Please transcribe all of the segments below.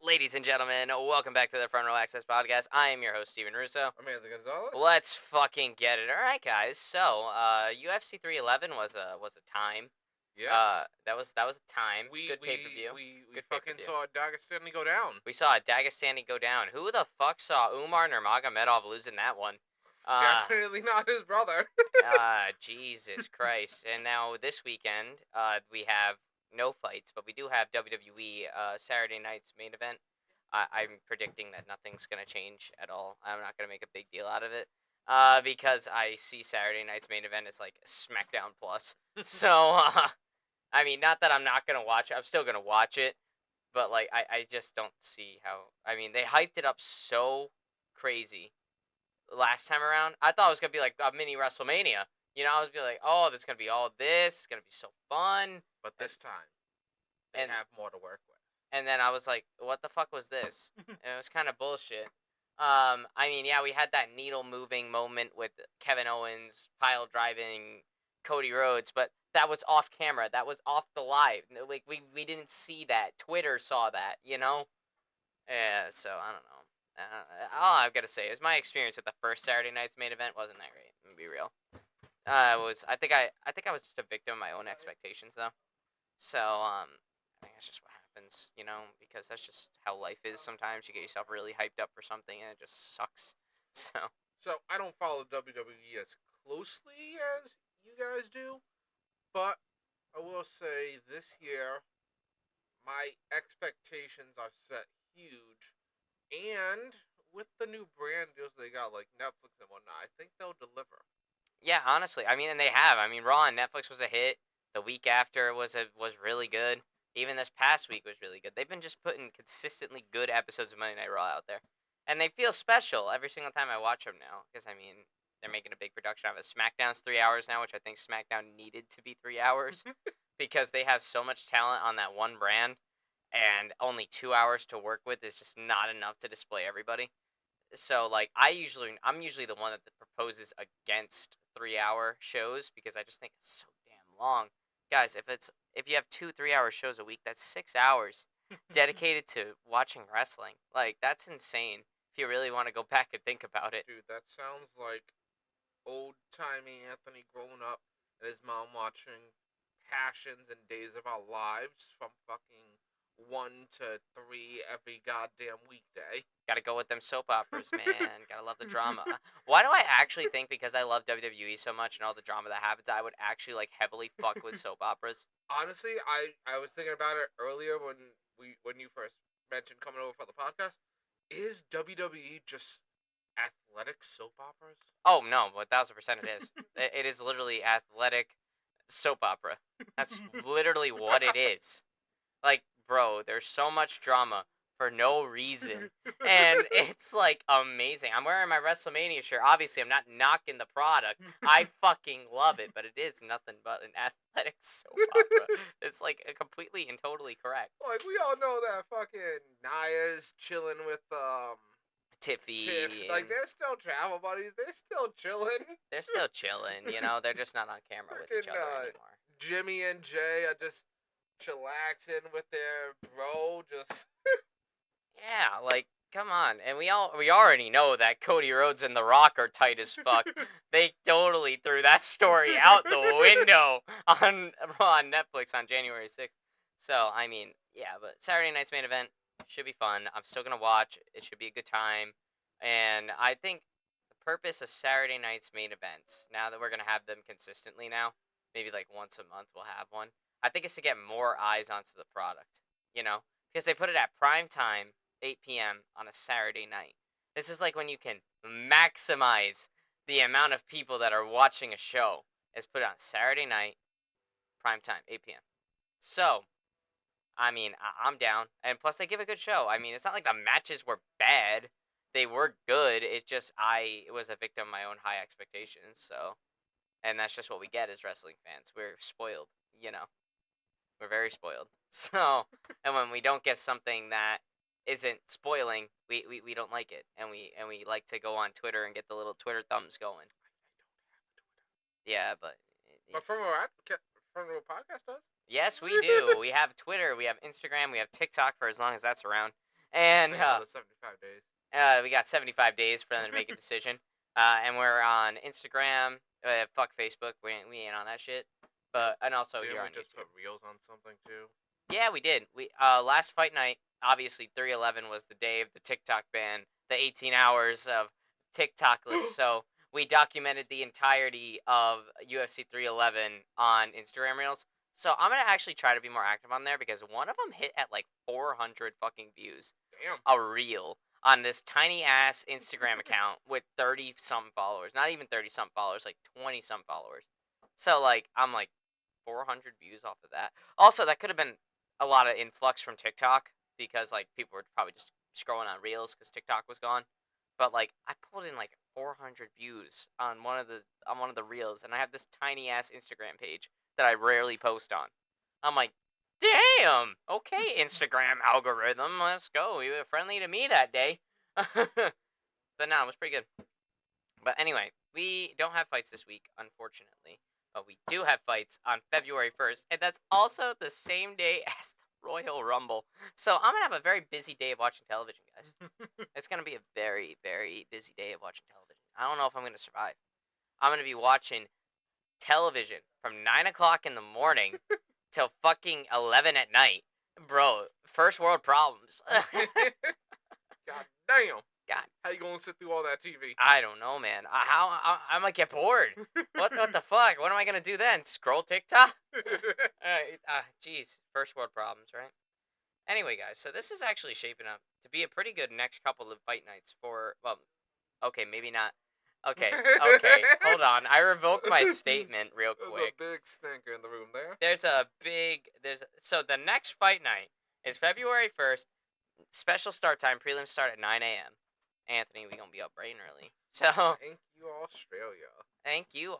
Ladies and gentlemen, welcome back to the Front Row Access Podcast. I am your host, Steven Russo. Amanda Gonzalez. Let's fucking get it. All right, guys. So, UFC 311 was a time. Yes. That was a time. We Good we pay per view. we we Good pay per fucking view. saw Dagestani go down. We saw Dagestani go down. Who the fuck saw Umar Nurmagomedov losing that one? Definitely not his brother. Jesus Christ. And now this weekend, we have no fights, but we do have WWE Saturday night's main event. I'm predicting that nothing's going to change at all. I'm not going to make a big deal out of it because I see Saturday night's main event as like SmackDown Plus. So, I mean, not that I'm not going to watch it. I'm still going to watch it. But, like, I just don't see how... I mean, they hyped it up so crazy last time around. I thought it was gonna be like a mini WrestleMania. You know, I was like, oh, there's gonna be all this. It's gonna be so fun. But this time, they And have more to work with. and then I was like, what the fuck was this? And it was kind of bullshit. I mean, yeah, we had that needle moving moment with Kevin Owens pile driving Cody Rhodes, but that was off camera. That was off the live. Like we didn't see that. Twitter saw that. You know. Yeah. So I don't know. All I've got to say is my experience with the first Saturday night's main event wasn't that great. I'm gonna be real. I think I was just a victim of my own expectations though. So I think that's just what happens, you know, because that's just how life is. Sometimes you get yourself really hyped up for something and it just sucks. So I don't follow WWE as closely as you guys do, but I will say this year my expectations are set huge, and with the new brand deals they got like Netflix and whatnot, I think they'll deliver. Yeah, honestly, I mean, and they have. I mean, Raw on Netflix was a hit. The week after was really good. Even this past week was really good. They've been just putting consistently good episodes of Monday Night Raw out there, and they feel special every single time I watch them now. Because I mean, they're making a big production of it. SmackDown's 3 hours now, which I think SmackDown needed to be 3 hours because they have so much talent on that one brand, and only 2 hours to work with is just not enough to display everybody. So like I'm usually the one that proposes against 3 hour shows because I just think it's so damn long. Guys, if you have 2 3 hour shows a week, that's 6 hours dedicated to watching wrestling. Like that's insane. If you really want to go back and think about it. Dude, that sounds like old-timey Anthony growing up and his mom watching Passions and Days of Our Lives from fucking 1 to 3 every goddamn weekday. Gotta go with them soap operas, man. Gotta love the drama. Why do I actually think because I love WWE so much and all the drama that happens, I would actually like heavily fuck with soap operas? Honestly, I was thinking about it earlier when you first mentioned coming over for the podcast. Is WWE just athletic soap operas? Oh no, 1000% it is. It is literally athletic soap opera. That's literally what it is. Like, bro, there's so much drama for no reason. And it's like amazing. I'm wearing my WrestleMania shirt. Obviously, I'm not knocking the product. I fucking love it, but it is nothing but an athletic soap opera. It's like completely and totally correct. Like we all know that fucking Naya's chilling with Tiffy. Tiff. Like they're still travel buddies. They're still chilling. They're still chilling, you know. They're just not on camera with each other anymore. Jimmy and Jay are just chillaxing with their bro. Just Yeah, like come on. And we already know that Cody Rhodes and The Rock are tight as fuck. They totally threw that story out the window on Netflix on January 6th. So, I mean, yeah, but Saturday night's main event should be fun. I'm still going to watch. It should be a good time. And I think the purpose of Saturday night's main events, now that we're going to have them consistently now, maybe like once a month we'll have one. I think it's to get more eyes onto the product, you know? Because they put it at prime time 8 p.m. on a Saturday night. This is like when you can maximize the amount of people that are watching a show. Is put it on Saturday night, prime time, 8 p.m. So, I mean, I'm down. And plus, they give a good show. I mean, it's not like the matches were bad. They were good. It's just I was a victim of my own high expectations. So, and that's just what we get as wrestling fans. We're spoiled, you know. We're very spoiled. So, and when we don't get something that isn't spoiling, we don't like it, and we like to go on Twitter and get the little Twitter thumbs going. Yeah, but from a podcast does. Yes, we do. We have Twitter, we have Instagram, we have TikTok for as long as that's around. And Think another 75 days. we got 75 days for them to make a decision. And we're on Instagram. Fuck Facebook. We ain't on that shit. But and also Didn't here we on just YouTube. put reels on something too? Yeah, we did. We last fight night, obviously 311 was the day of the TikTok ban, the 18 hours of TikTokless. So we documented the entirety of UFC 311 on Instagram Reels. So I'm gonna actually try to be more active on there because one of them hit at like 400 fucking views. Damn. A reel on this tiny ass Instagram account with 30 some followers. Not even 30 some followers, like 20 some followers. So like I'm like 400 views off of that. Also, that could have been a lot of influx from TikTok because like people were probably just scrolling on Reels because TikTok was gone. But like I pulled in like 400 views on one of the Reels, and I have this tiny ass Instagram page that I rarely post on. I'm like, damn. Okay, Instagram algorithm, let's go. You were friendly to me that day. But no, it was pretty good. But anyway, we don't have fights this week, unfortunately. But we do have fights on February 1st, and that's also the same day as the Royal Rumble. So I'm going to have a very busy day of watching television, guys. It's going to be a very, very busy day of watching television. I don't know if I'm going to survive. I'm going to be watching television from 9 o'clock in the morning till fucking 11 at night. Bro, first world problems. God damn. God. How you gonna sit through all that TV? I don't know, man. I might get bored. What the fuck? What am I gonna do then? Scroll TikTok? Jeez, first world problems, right? Anyway, guys, so this is actually shaping up to be a pretty good next couple of fight nights for. Well, okay, maybe not. Okay, hold on. I revoke my statement real quick. There's a big stinker in the room there. So the next fight night is February 1st. Special start time. Prelims start at 9 a.m. Anthony, we gonna be up bright and early. So Thank you, Australia. thank you,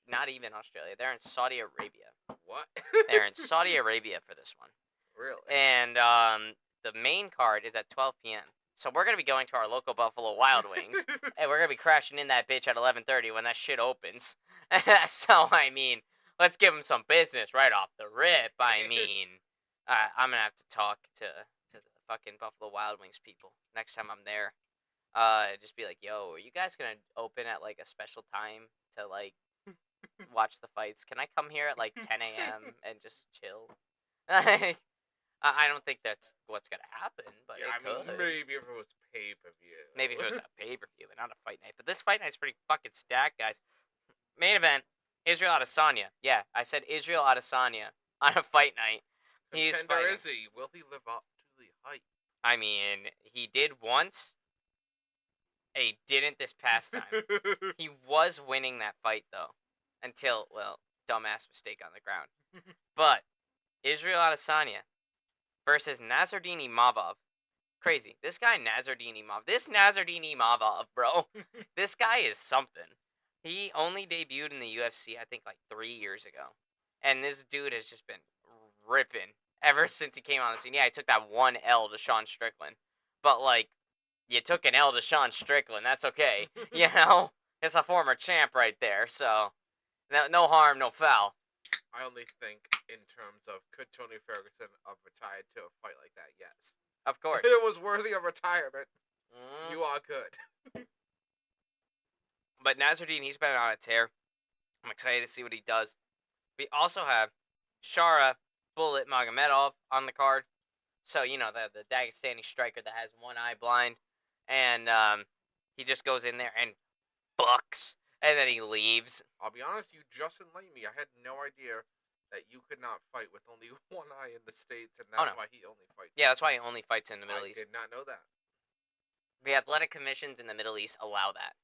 not even Australia. They're in Saudi Arabia. What? They're in Saudi Arabia for this one. Really? And the main card is at 12 p.m. So we're gonna be going to our local Buffalo Wild Wings, and we're gonna be crashing in that bitch at 11:30 when that shit opens. So I mean, let's give them some business right off the rip. I mean, I'm gonna have to talk to the fucking Buffalo Wild Wings people next time I'm there. Just be like, yo, are you guys gonna open at like a special time to like watch the fights? Can I come here at like 10 a.m. and just chill? I don't think that's what's gonna happen, but Yeah, it could. maybe if it was pay-per-view. Maybe if it was a pay-per-view and not a fight night. But this fight night's pretty fucking stacked, guys. Main event, Israel Adesanya. Yeah, I said Israel Adesanya on a fight night. He's Contender fighting. is he? Will he live up to the hype? I mean, he did once. He didn't this past time. He was winning that fight, though. Until, well, dumbass mistake on the ground. But, Israel Adesanya versus Nasruddin Imavov. Crazy. This guy, Nasruddin Imavov. This Nasruddin Imavov, bro. This guy is something. He only debuted in the UFC, I think, like 3 years ago. And this dude has just been ripping ever since he came on the scene. Yeah, he took that one L to Sean Strickland. But, like, you took an L to Sean Strickland. That's okay. You know? It's a former champ right there. So, no harm, no foul. I only think in terms of could Tony Ferguson have retired to a fight like that? Yes. Of course. It was worthy of retirement. You are good. But Nasruddin, he's been on a tear. I'm excited to see what he does. We also have Shara Bullet Magomedov on the card. So, you know, the Dagestani striker that has one eye blind. And he just goes in there and bucks. And then he leaves. I'll be honest, you just enlightened me. I had no idea that you could not fight with only one eye in the States, and that's why he only fights. Yeah, that's why he only fights in the Middle East. I did not know that. The athletic commissions in the Middle East allow that.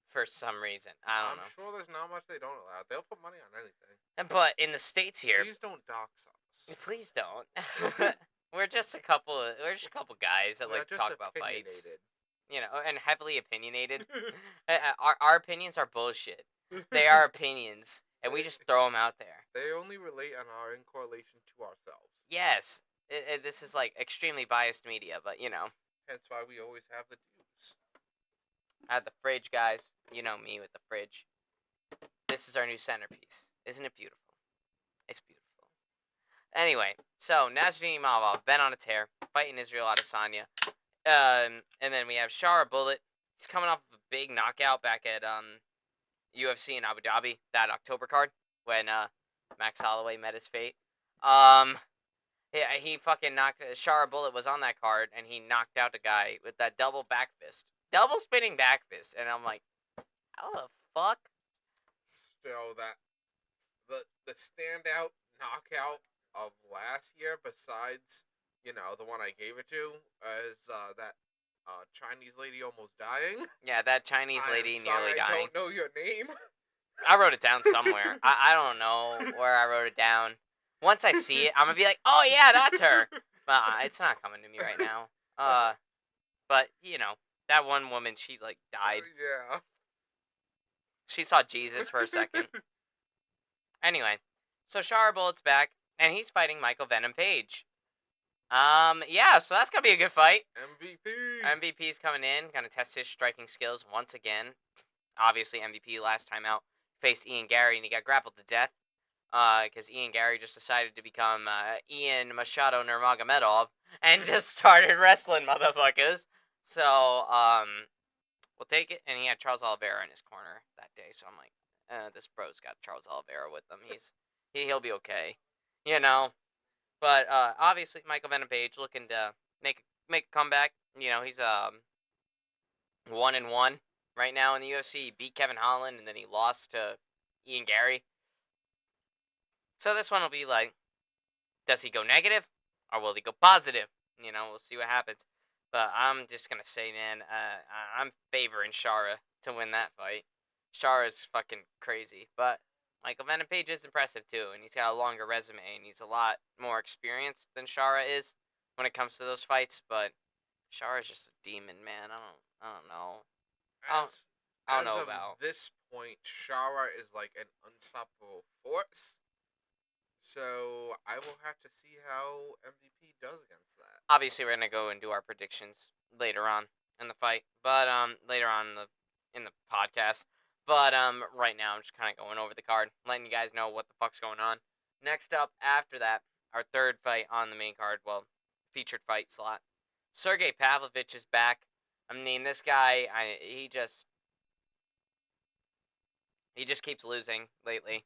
For some reason. I don't know. I'm sure there's not much they don't allow. They'll put money on anything. But in the States here... Please don't dox us. Please don't. We're just a couple guys that like to talk about fights. You know, and heavily opinionated. Our opinions are bullshit. They are opinions, and we just throw them out there. They only relate and are in correlation to ourselves. Yes. This is like extremely biased media, but you know. Hence why we always have the dues. I have the fridge, guys. You know me with the fridge. This is our new centerpiece. Isn't it beautiful? It's beautiful. Anyway, so Nasruddin Imavov, been on a tear. fighting Israel Adesanya. And then we have Shara Bullet. He's coming off of a big knockout back at UFC in Abu Dhabi, that October card, when Max Holloway met his fate. He fucking knocked. Shara Bullet was on that card, and he knocked out the guy with that double back fist. Double spinning back fist. And I'm like, how the fuck? Still, that the standout knockout of last year, besides the one I gave it to, is that Chinese lady almost dying. Yeah, that Chinese lady nearly dying. I don't know your name. I wrote it down somewhere. I don't know where I wrote it down. Once I see it, I'm gonna be like, oh yeah, that's her. But it's not coming to me right now. But that one woman, she like died. Yeah. She saw Jesus for a second. Anyway, so Shara Bullet's back, and he's fighting Michael Venom Page. Yeah, so that's gonna be a good fight. MVP's coming in, gonna test his striking skills once again. Obviously, MVP last time out faced Ian Gary, and he got grappled to death. Because Ian Gary just decided to become Ian Machado Nurmagomedov and just started wrestling motherfuckers. So, we'll take it. And he had Charles Oliveira in his corner that day, so I'm like, this bro's got Charles Oliveira with him. He'll be okay, But obviously, Michael Venom Page looking to make a comeback. He's 1-1 right now in the UFC. He beat Kevin Holland, and then he lost to Ian Gary. So this one will be like, does he go negative, or will he go positive? We'll see what happens. But I'm just gonna say, man, I'm favoring Shara to win that fight. Shara's fucking crazy, but Michael Venom Page is impressive too, and he's got a longer resume, and he's a lot more experienced than Shara is when it comes to those fights. But Shara's just a demon, man. I don't know. I don't know about this point. Shara is like an unstoppable force. So I will have to see how MVP does against that. Obviously, we're gonna go and do our predictions later on in the fight, but later on in the podcast. But right now I'm just kind of going over the card, letting you guys know what the fuck's going on. Next up, after that, our third fight on the main card, featured fight slot. Sergey Pavlovich is back. I mean, this guy, he just keeps losing lately.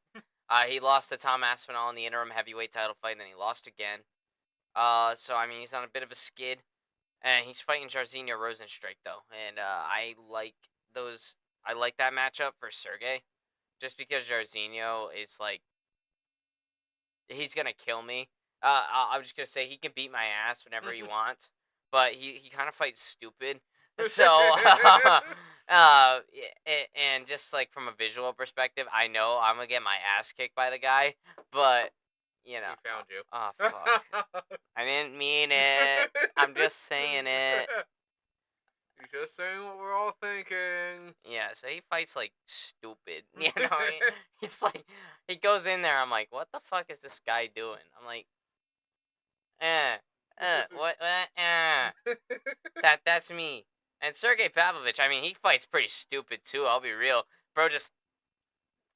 He lost to Tom Aspinall in the interim heavyweight title fight, and then he lost again. So I mean, he's on a bit of a skid, and he's fighting Jairzinho Rozenstruik though, and I like that matchup for Sergey, just because Jairzinho is like, he's gonna kill me. I'm just gonna say he can beat my ass whenever he wants, but he kind of fights stupid. So, and just like from a visual perspective, I know I'm gonna get my ass kicked by the guy, but He found you. Oh fuck! I didn't mean it. I'm just saying it. You're just saying what we're all thinking. Yeah, so he fights like stupid. He's like, he goes in there. I'm like, what the fuck is this guy doing? I'm like, what? That's me. And Sergey Pavlovich, I mean, he fights pretty stupid too. I'll be real, bro. Just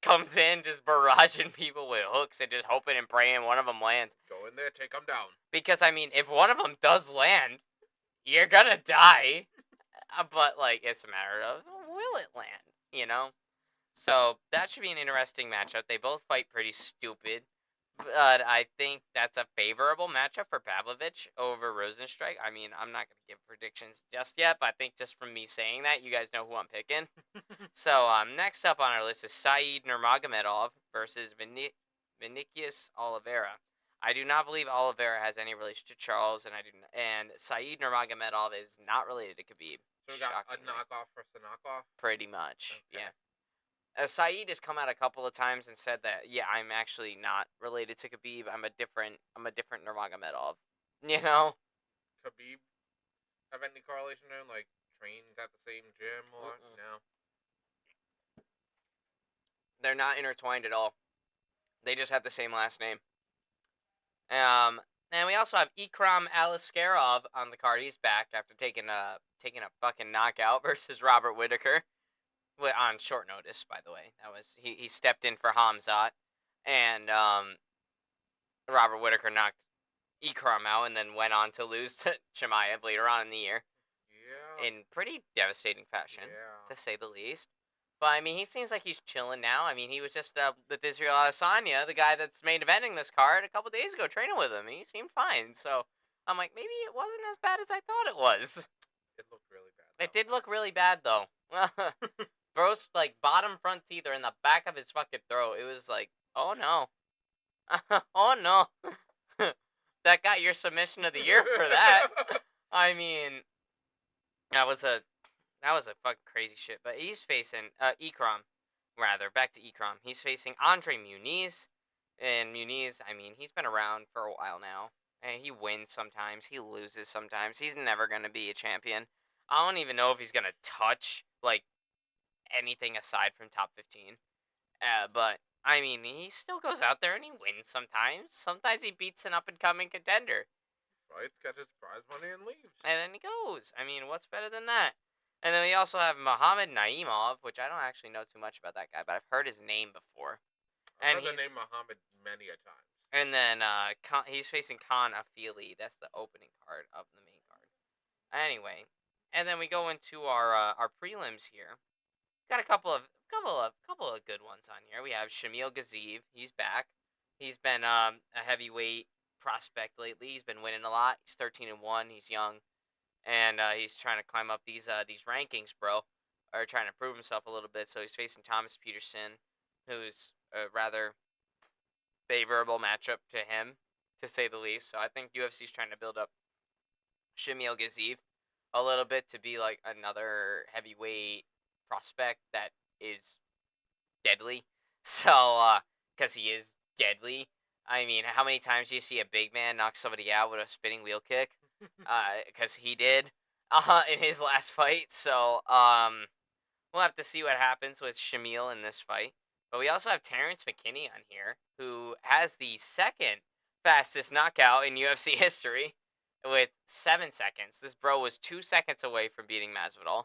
comes in, just barraging people with hooks and just hoping and praying one of them lands. Go in there, take them down. Because I mean, if one of them does land, you're gonna die. But like, it's a matter of, will it land? So that should be an interesting matchup. They both fight pretty stupid. But I think that's a favorable matchup for Pavlovich over Rozenstruik. I mean, I'm not going to give predictions just yet, but I think just from me saying that, you guys know who I'm picking. So, next up on our list is Said Nurmagomedov versus Vinicius Oliveira. I do not believe Oliveira has any relation to Charles, and Said Nurmagomedov is not related to Khabib. So we got a knockoff versus a knockoff? Pretty much, okay. Yeah. Saeed has come out a couple of times and said that, yeah, I'm actually not related to Khabib. I'm a different Nurmagomedov. Khabib have any correlation to him? Like, trained at the same gym or no? They're not intertwined at all. They just have the same last name. And we also have Ikram Aliskerov on the card. He's back after taking a fucking knockout versus Robert Whittaker. On short notice, by the way. That was he stepped in for Hamzat, and Robert Whittaker knocked Ikram out and then went on to lose to Chimaev later on in the year Yeah. in pretty devastating fashion, Yeah. to say the least. But I mean, he seems like he's chilling now. I mean, he was just with Israel Adesanya, the guy that's main eventing this card, a couple days ago, training with him. He seemed fine. So I'm like, maybe it wasn't as bad as I thought it was. It looked really bad. It did look really bad though. Bro's like bottom front teeth are in the back of his fucking throat. It was like, oh no, oh no. That got your submission of the year for that. I mean, that was a fucking crazy shit. But he's facing Ikram, rather. Back to Ikram. He's facing Andre Muniz, and Muniz, I mean, he's been around for a while now, and he wins sometimes. He loses sometimes. He's never gonna be a champion. I don't even know if he's gonna touch like anything aside from top 15. But I mean, he still goes out there and he wins sometimes. Sometimes he beats an up and coming contender. Fights, catches prize money, and leaves. And then he goes. I mean, what's better than that? And then we also have Muhammad Naimov, which I don't actually know too much about that guy, but I've heard his name before. I've And heard the name Muhammad many a times. And then he's facing Khan Afili. That's the opening card of the main card. Anyway, and then we go into our prelims here. Got a couple of good ones on here. We have Shamil Gaziv. He's back. He's been a heavyweight prospect lately. He's been winning a lot. He's 13-1. He's young, and he's trying to climb up these rankings, bro, or trying to prove himself a little bit. So he's facing Thomas Peterson, who's a rather favorable matchup to him, to say the least. So I think UFC's trying to build up Shamil Gaziv a little bit to be like another heavyweight prospect that is deadly. So, because he is deadly. I mean, how many times do you see a big man knock somebody out with a spinning wheel kick? Because he did in his last fight. So, we'll have to see what happens with Shamil in this fight. But we also have Terrence McKinney on here, who has the second fastest knockout in UFC history with 7 seconds. This bro was 2 seconds away from beating Masvidal.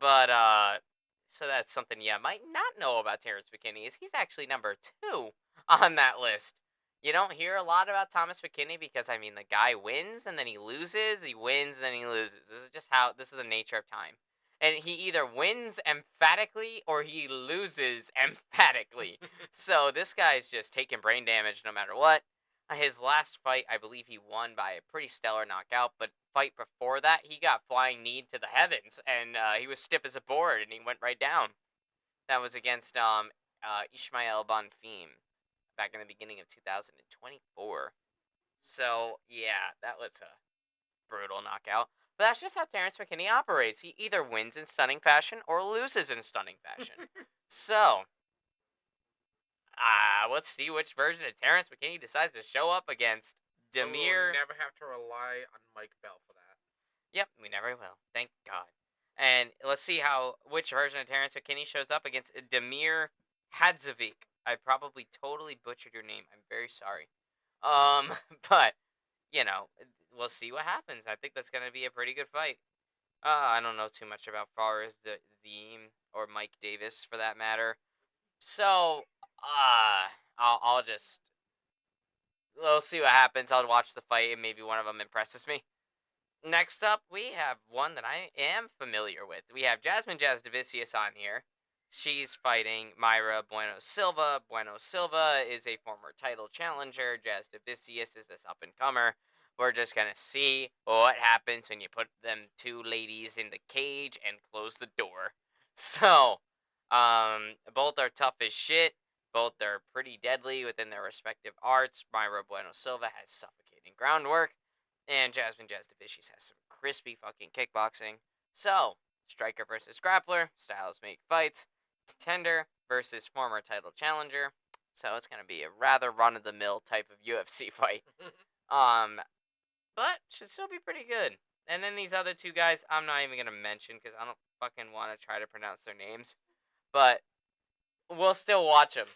But, so that's something you might not know about Terrence McKinney, is he's actually number 2 on that list. You don't hear a lot about Thomas McKinney because, I mean, the guy wins and then he loses, he wins and then he loses. This is the nature of time. And he either wins emphatically or he loses emphatically. So this guy's just taking brain damage no matter what. His last fight, I believe he won by a pretty stellar knockout, but fight before that, he got flying kneed to the heavens, and he was stiff as a board, and he went right down. That was against Ishmael Bonfim back in the beginning of 2024. So, yeah, that was a brutal knockout. But that's just how Terrence McKinney operates. He either wins in stunning fashion or loses in stunning fashion. So, let's see which version of Terrence McKinney decides to show up against So Demir. we'll never have to rely on Mike Bell for that. Yep, we never will. Thank God. And let's see which version of Terrence McKinney shows up against Demir Hadzovic. I probably totally butchered your name. I'm very sorry. But we'll see what happens. I think that's gonna be a pretty good fight. I don't know too much about Fares Zim or Mike Davis for that matter. So, I'll just we'll see what happens. I'll watch the fight and maybe one of them impresses me. Next up, we have one that I am familiar with. We have Jasmine Jasdavicius on here. She's fighting Myra Bueno Silva. Bueno Silva is a former title challenger. Jasdavicius is this up-and-comer. We're just going to see what happens when you put them two ladies in the cage and close the door. So, both are tough as shit. Both are pretty deadly within their respective arts. Myra Bueno Silva has suffocating groundwork. And Jasmine Jasdavicius has some crispy fucking kickboxing. So, striker versus grappler, styles make fights. Contender versus former title challenger. So it's gonna be a rather run-of-the-mill type of UFC fight. But should still be pretty good. And then these other two guys, I'm not even gonna mention because I don't fucking want to try to pronounce their names. But we'll still watch them.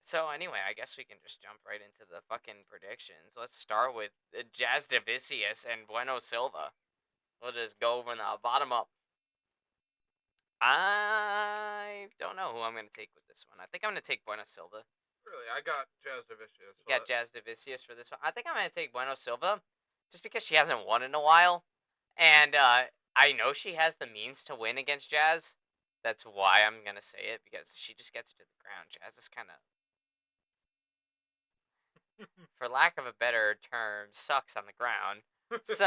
So anyway, I guess we can just jump right into the fucking predictions. Let's start with Jasdavicius and Bueno Silva. We'll just go from the bottom up. I don't know who I'm going to take with this one. I think I'm going to take Bueno Silva. Really, I got Jazz Divicius. You got Jazz Divicius for this one. I think I'm gonna take Bueno Silva, just because she hasn't won in a while, and I know she has the means to win against Jazz. That's why I'm gonna say it, because she just gets it to the ground. Jazz is kind of, for lack of a better term, sucks on the ground. So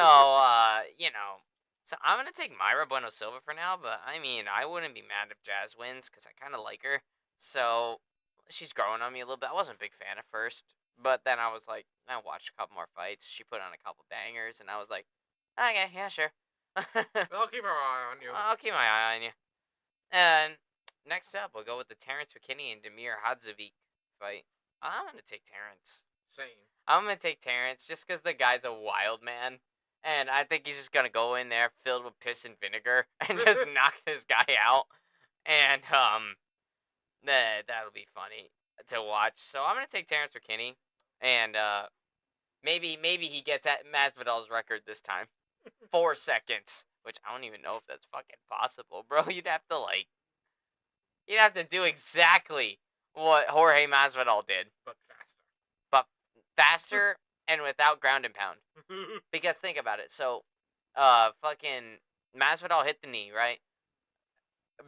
so I'm gonna take Myra Bueno Silva for now. But I mean, I wouldn't be mad if Jazz wins, because I kind of like her. So she's growing on me a little bit. I wasn't a big fan at first, but then I was like, I watched a couple more fights. She put on a couple bangers, and I was like, okay, yeah, sure. I'll keep our eye on you. I'll keep my eye on you. And next up, we'll go with the Terrence McKinney and Demir Hadzovic fight. I'm gonna take Terrence. Same. I'm gonna take Terrence, just because the guy's a wild man, and I think he's just gonna go in there filled with piss and vinegar and just knock this guy out. And that'll be funny to watch. So I'm gonna take Terrence McKinney, and maybe he gets at Masvidal's record this time, 4 seconds, which I don't even know if that's fucking possible, bro. You'd have to do exactly what Jorge Masvidal did, But faster. but faster and without ground and pound. Because think about it. So, fucking Masvidal hit the knee, right?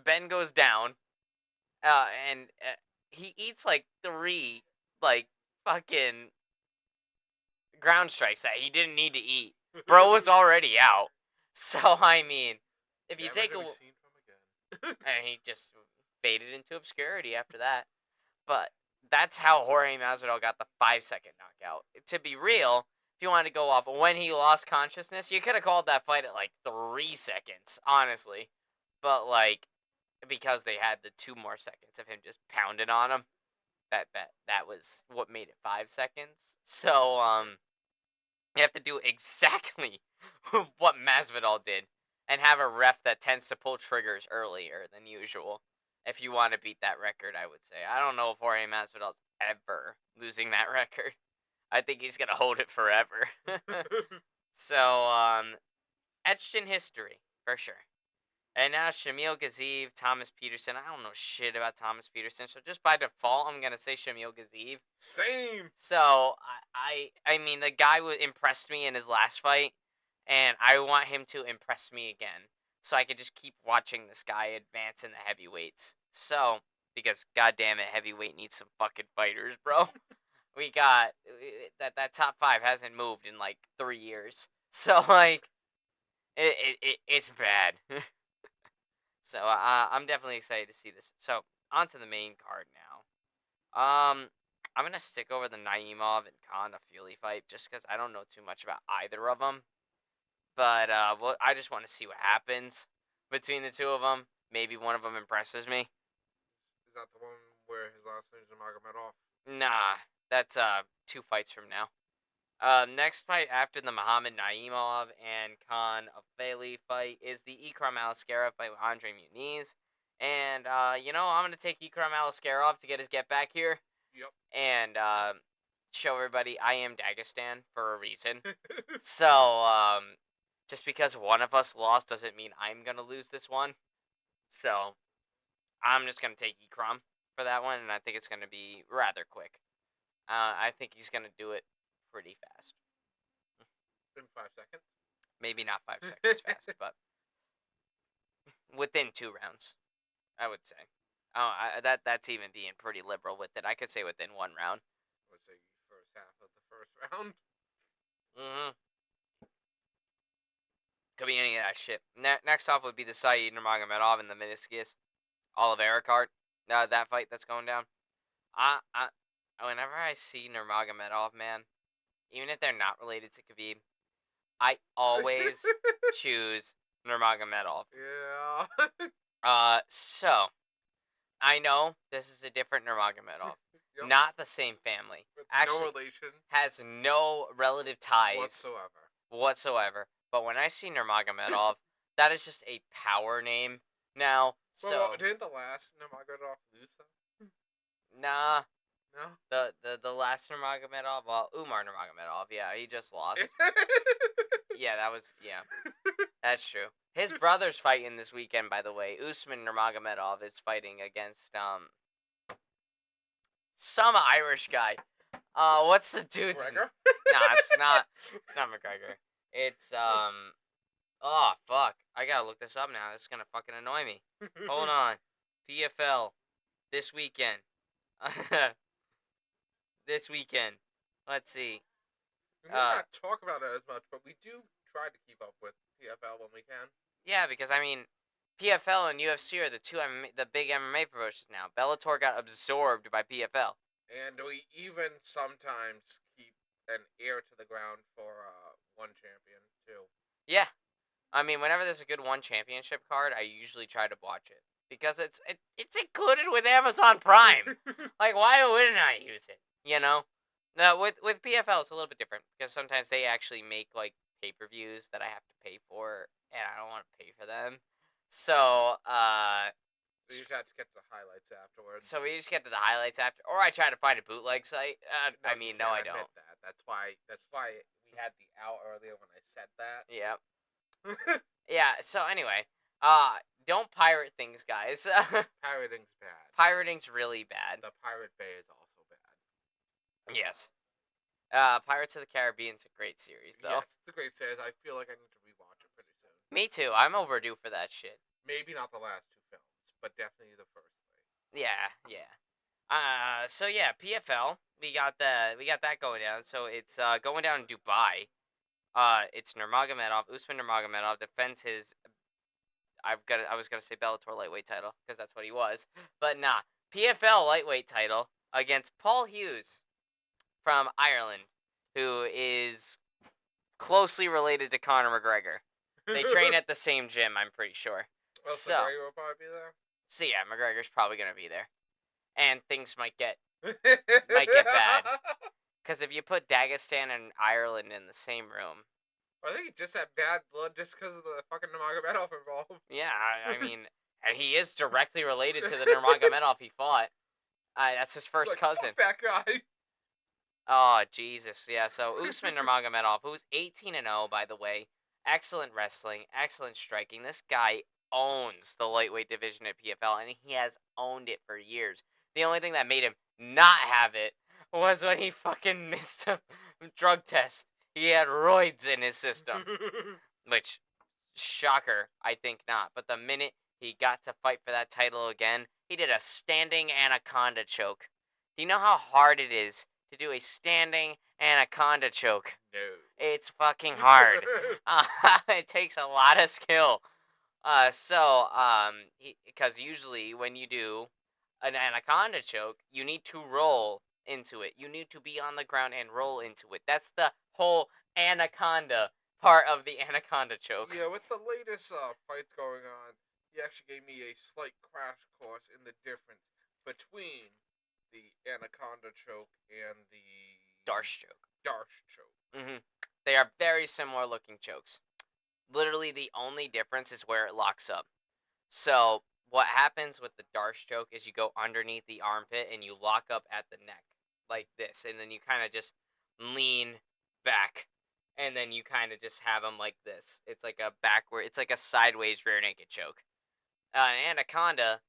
Ben goes down, and he eats like 3, like, fucking ground strikes that he didn't need to eat. Bro was already out. So I mean, if you take a, seen from again. and he just faded into obscurity after that. But that's how Jorge Masvidal got the 5-second knockout. To be real, if you wanted to go off when he lost consciousness, you could have called that fight at like 3 seconds, honestly. But like, because they had the 2 more seconds of him just pounding on him, that was what made it 5 seconds. So you have to do exactly what Masvidal did, and have a ref that tends to pull triggers earlier than usual. If you want to beat that record, I would say. I don't know if Jorge Masvidal's ever losing that record. I think he's gonna hold it forever. So, etched in history for sure. And now Shamil Gaziv, Thomas Peterson. I don't know shit about Thomas Peterson, so just by default, I'm gonna say Shamil Gaziv. Same. So I mean, the guy impressed me in his last fight, and I want him to impress me again, so I could just keep watching this guy advance in the heavyweights. So, because goddamn it, heavyweight needs some fucking fighters, bro. We got that top 5 hasn't moved in like 3 years, so like it's bad. So I'm definitely excited to see this. So on to the main card now. I'm gonna stick over the Naimov and Khan Afili fight, just because I don't know too much about either of them. But well, I just want to see what happens between the two of them. Maybe one of them impresses me. Is that the one where his last name is Imavov? Nah, that's 2 fights from now. Next fight after the Muhammad Naimov and Khan Afili fight is the Ikram Aliskerov fight with Andre Muniz. And, I'm going to take Ikram Aliskerov to get his get back here. Yep. And show everybody I am Dagestan for a reason. So, just because one of us lost doesn't mean I'm going to lose this one. So, I'm just going to take Ikram for that one, and I think it's going to be rather quick. I think he's going to do it pretty fast. In 5 seconds? Maybe not 5 seconds fast, but within 2 rounds, I would say. That's even being pretty liberal with it. I could say within 1 round. I would say first half of the first round. Mm-hmm. Could be any of that shit. Next off would be the Saeed Nurmagomedov and the meniscus Oliveira card. That fight that's going down. Whenever I see Nurmagomedov, man, even if they're not related to Khabib, I always choose Nurmagomedov. Yeah. So I know this is a different Nurmagomedov, Yep. not the same family. Actually, no relation. Has no relative ties whatsoever. But when I see Nurmagomedov, that is just a power name now. So Well, didn't the last Nurmagomedov lose though? nah. No. The last Nurmagomedov, well, Umar Nurmagomedov, yeah, he just lost. Yeah, that's true. His brother's fighting this weekend, by the way. Usman Nurmagomedov is fighting against Some Irish guy. What's the dude's name? McGregor? Nah, it's not. It's not McGregor. It's Oh fuck! I gotta look this up now. This is gonna fucking annoy me. Hold on. PFL this weekend. This weekend. Let's see. We may not talk about it as much, but we do try to keep up with PFL when we can. Yeah, because I mean, PFL and UFC are the the big MMA promotions now. Bellator got absorbed by PFL. And we even sometimes keep an ear to the ground for one champion too. Yeah, I mean, whenever there's a good one championship card, I usually try to watch it because it's included with Amazon Prime. Like, why wouldn't I use it? You know, now with PFL it's a little bit different because sometimes they actually make like pay-per-views that I have to pay for, and I don't want to pay for them. So So you just have to get the highlights afterwards. so we just get to the highlights after, or I try to find a bootleg site. No, I mean, no, I don't. admit that. That's why we had the out earlier when I said that. Yeah. Yeah. So anyway, don't pirate things, guys. Pirating's bad. Pirating's really bad. The Pirate Bay is also bad. Yes. Pirates of the Caribbean's a great series, though. Yes, it's a great series. I feel like I need to rewatch it pretty soon. Me too. I'm overdue for that shit. Maybe not the last two films, but definitely the first three. Yeah, yeah. So yeah, PFL. We got that going down. So it's going down in Dubai. It's Nurmagomedov, Usman Nurmagomedov defends his. I was gonna say Bellator lightweight title because that's what he was, but nah. PFL lightweight title against Paul Hughes from Ireland, who is closely related to Conor McGregor. They train at the same gym, I'm pretty sure. Well, so McGregor will probably be there. So yeah, McGregor's probably gonna be there, and things might get bad. Because if you put Dagestan and Ireland in the same room, I think he just had bad blood just because of the fucking Nurmagomedov involved. yeah, I mean, and he is directly related to the Nurmagomedov he fought. That's his first cousin. Fuck that guy. Oh Jesus, yeah. So Usman Nurmagomedov, who's 18-0 by the way, excellent wrestling, excellent striking. This guy owns the lightweight division at PFL, and he has owned it for years. The only thing that made him not have it was when he fucking missed a drug test. He had roids in his system, which, shocker, I think not. But the minute he got to fight for that title again, he did a standing anaconda choke. Do you know how hard it is to do a standing anaconda choke? No. It's fucking hard. It takes a lot of skill. Because usually when you do an anaconda choke, you need to roll into it. You need to be on the ground and roll into it. That's the whole anaconda part of the anaconda choke. Yeah, with the latest fights going on, he actually gave me a slight crash course in the difference between the anaconda choke and the Darce choke. Darce choke. Mm-hmm. They are very similar looking chokes. Literally, the only difference is where it locks up. So, what happens with the Darce choke is you go underneath the armpit and you lock up at the neck, like this. And then you kind of just lean back. And then you kind of just have them like this. It's like it's like a sideways rear naked choke. An anaconda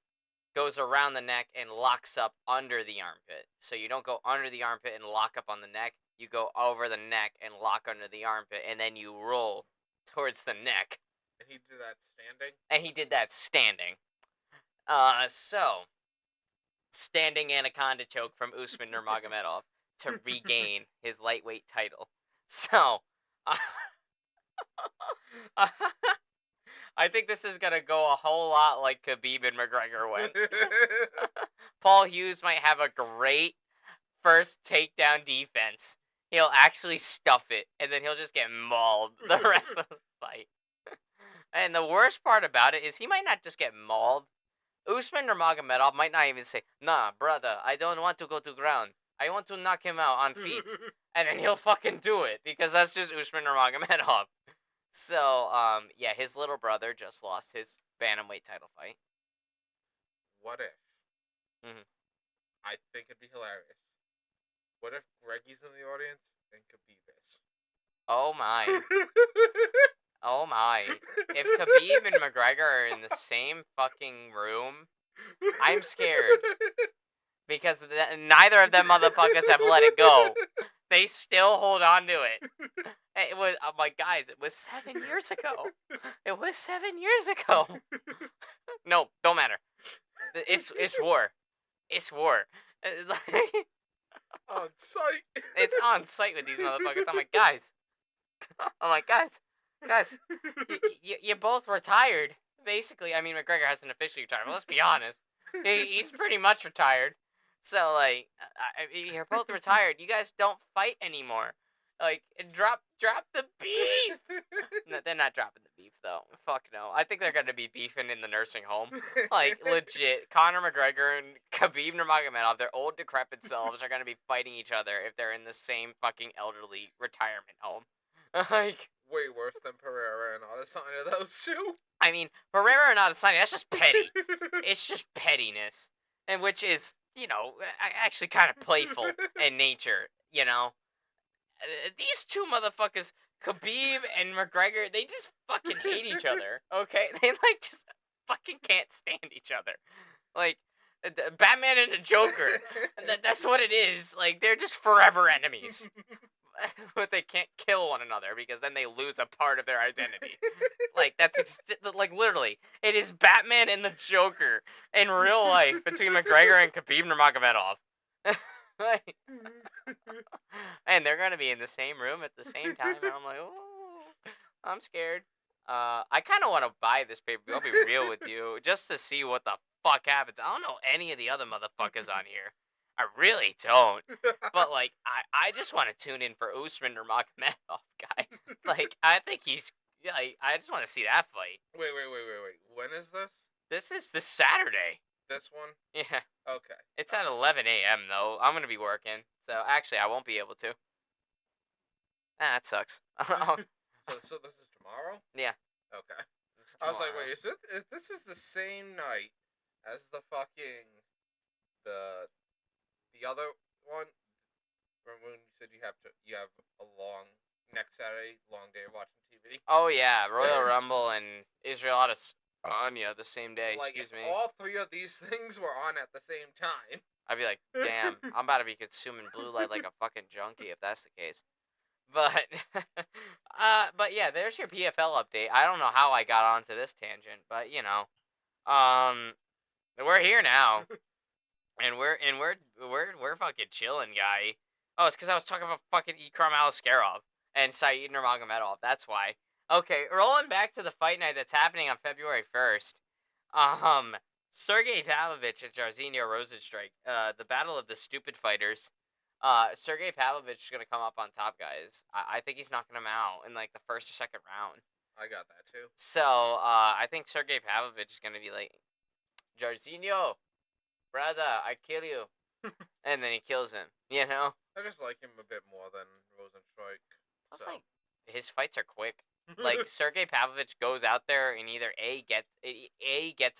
goes around the neck and locks up under the armpit. So you don't go under the armpit and lock up on the neck. You go over the neck and lock under the armpit. And then you roll towards the neck. And he did that standing? And he did that standing. So, standing anaconda choke from Usman Nurmagomedov to regain his lightweight title. So, I think this is going to go a whole lot like Khabib and McGregor went. Paul Hughes might have a great first takedown defense. He'll actually stuff it, and then he'll just get mauled the rest of the fight. And the worst part about it is he might not just get mauled. Usman Nurmagomedov might not even say, "Nah, brother, I don't want to go to ground. I want to knock him out on feet." And then he'll fucking do it, because that's just Usman Nurmagomedov. So, yeah, his little brother just lost his bantamweight title fight. What if? Mm-hmm. I think it'd be hilarious. What if Greggy's in the audience and Khabib is? Oh my. Oh my. If Khabib and McGregor are in the same fucking room, I'm scared. because neither of them motherfuckers have let it go. They still hold on to it. It was, I'm like, guys, it was 7 years ago. It was 7 years ago. No, don't matter. It's war. It's war. On site. It's on site with these motherfuckers. I'm like, guys. Guys, you both retired. Basically, I mean, McGregor hasn't officially retired, but let's be honest. He's pretty much retired. So, like, you're both retired. You guys don't fight anymore. Like, drop the beef. No, they're not dropping the beef, though. Fuck no. I think they're going to be beefing in the nursing home. Like, legit. Conor McGregor and Khabib Nurmagomedov, their old decrepit selves, are going to be fighting each other if they're in the same fucking elderly retirement home. Like, way worse than Pereira and Adesanya, those two. I mean, Pereira and Adesanya, that's just petty. It's just pettiness. And which is, actually kind of playful in nature, These two motherfuckers, Khabib and McGregor, they just fucking hate each other, okay? They, like, just fucking can't stand each other. Like, Batman and the Joker, that's what it is. Like, they're just forever enemies. But they can't kill one another because then they lose a part of their identity. Like, that's like literally, it is Batman and the Joker in real life between McGregor and Khabib Nurmagomedov. Like, and they're gonna be in the same room at the same time, and I'm like, oh, I'm scared. I kind of want to buy this pay-per-view. I'll be real with you, just to see what the fuck happens. I don't know any of the other motherfuckers on here. I really don't. But, like, I just want to tune in for Usman Nurmagomedov, guy. Like, I think he's... I just want to see that fight. Wait. When is this? This is this Saturday. This one? Yeah. Okay. It's at 11 a.m., though. I'm going to be working. So, actually, I won't be able to. That sucks. So this is tomorrow? Yeah. Okay. I was like, wait, if this is the same night as the fucking... The other one, remember when you said you have a long next Saturday, long day of watching TV? Oh yeah, Royal Rumble and Israel Adesanya the same day. Like, Excuse if me. all three of these things were on at the same time, I'd be like, damn, I'm about to be consuming blue light like a fucking junkie if that's the case. But, but yeah, there's your PFL update. I don't know how I got onto this tangent, but we're here now. And we're fucking chilling, guy. Oh, it's because I was talking about fucking Ikram Aliskerov and Saeed Nurmagomedov. That's why. Okay, rolling back to the fight night that's happening on February 1st. Sergey Pavlovich and Jairzinho Rozenstruik. The battle of the stupid fighters. Sergey Pavlovich is gonna come up on top, guys. I think he's knocking him out in like the first or second round. I got that too. So, I think Sergey Pavlovich is gonna be like, Jairzinho, brother, I kill you. And then he kills him, I just like him a bit more than Rozenstruik. Plus, like, his fights are quick. Like, Sergey Pavlovich goes out there and either A gets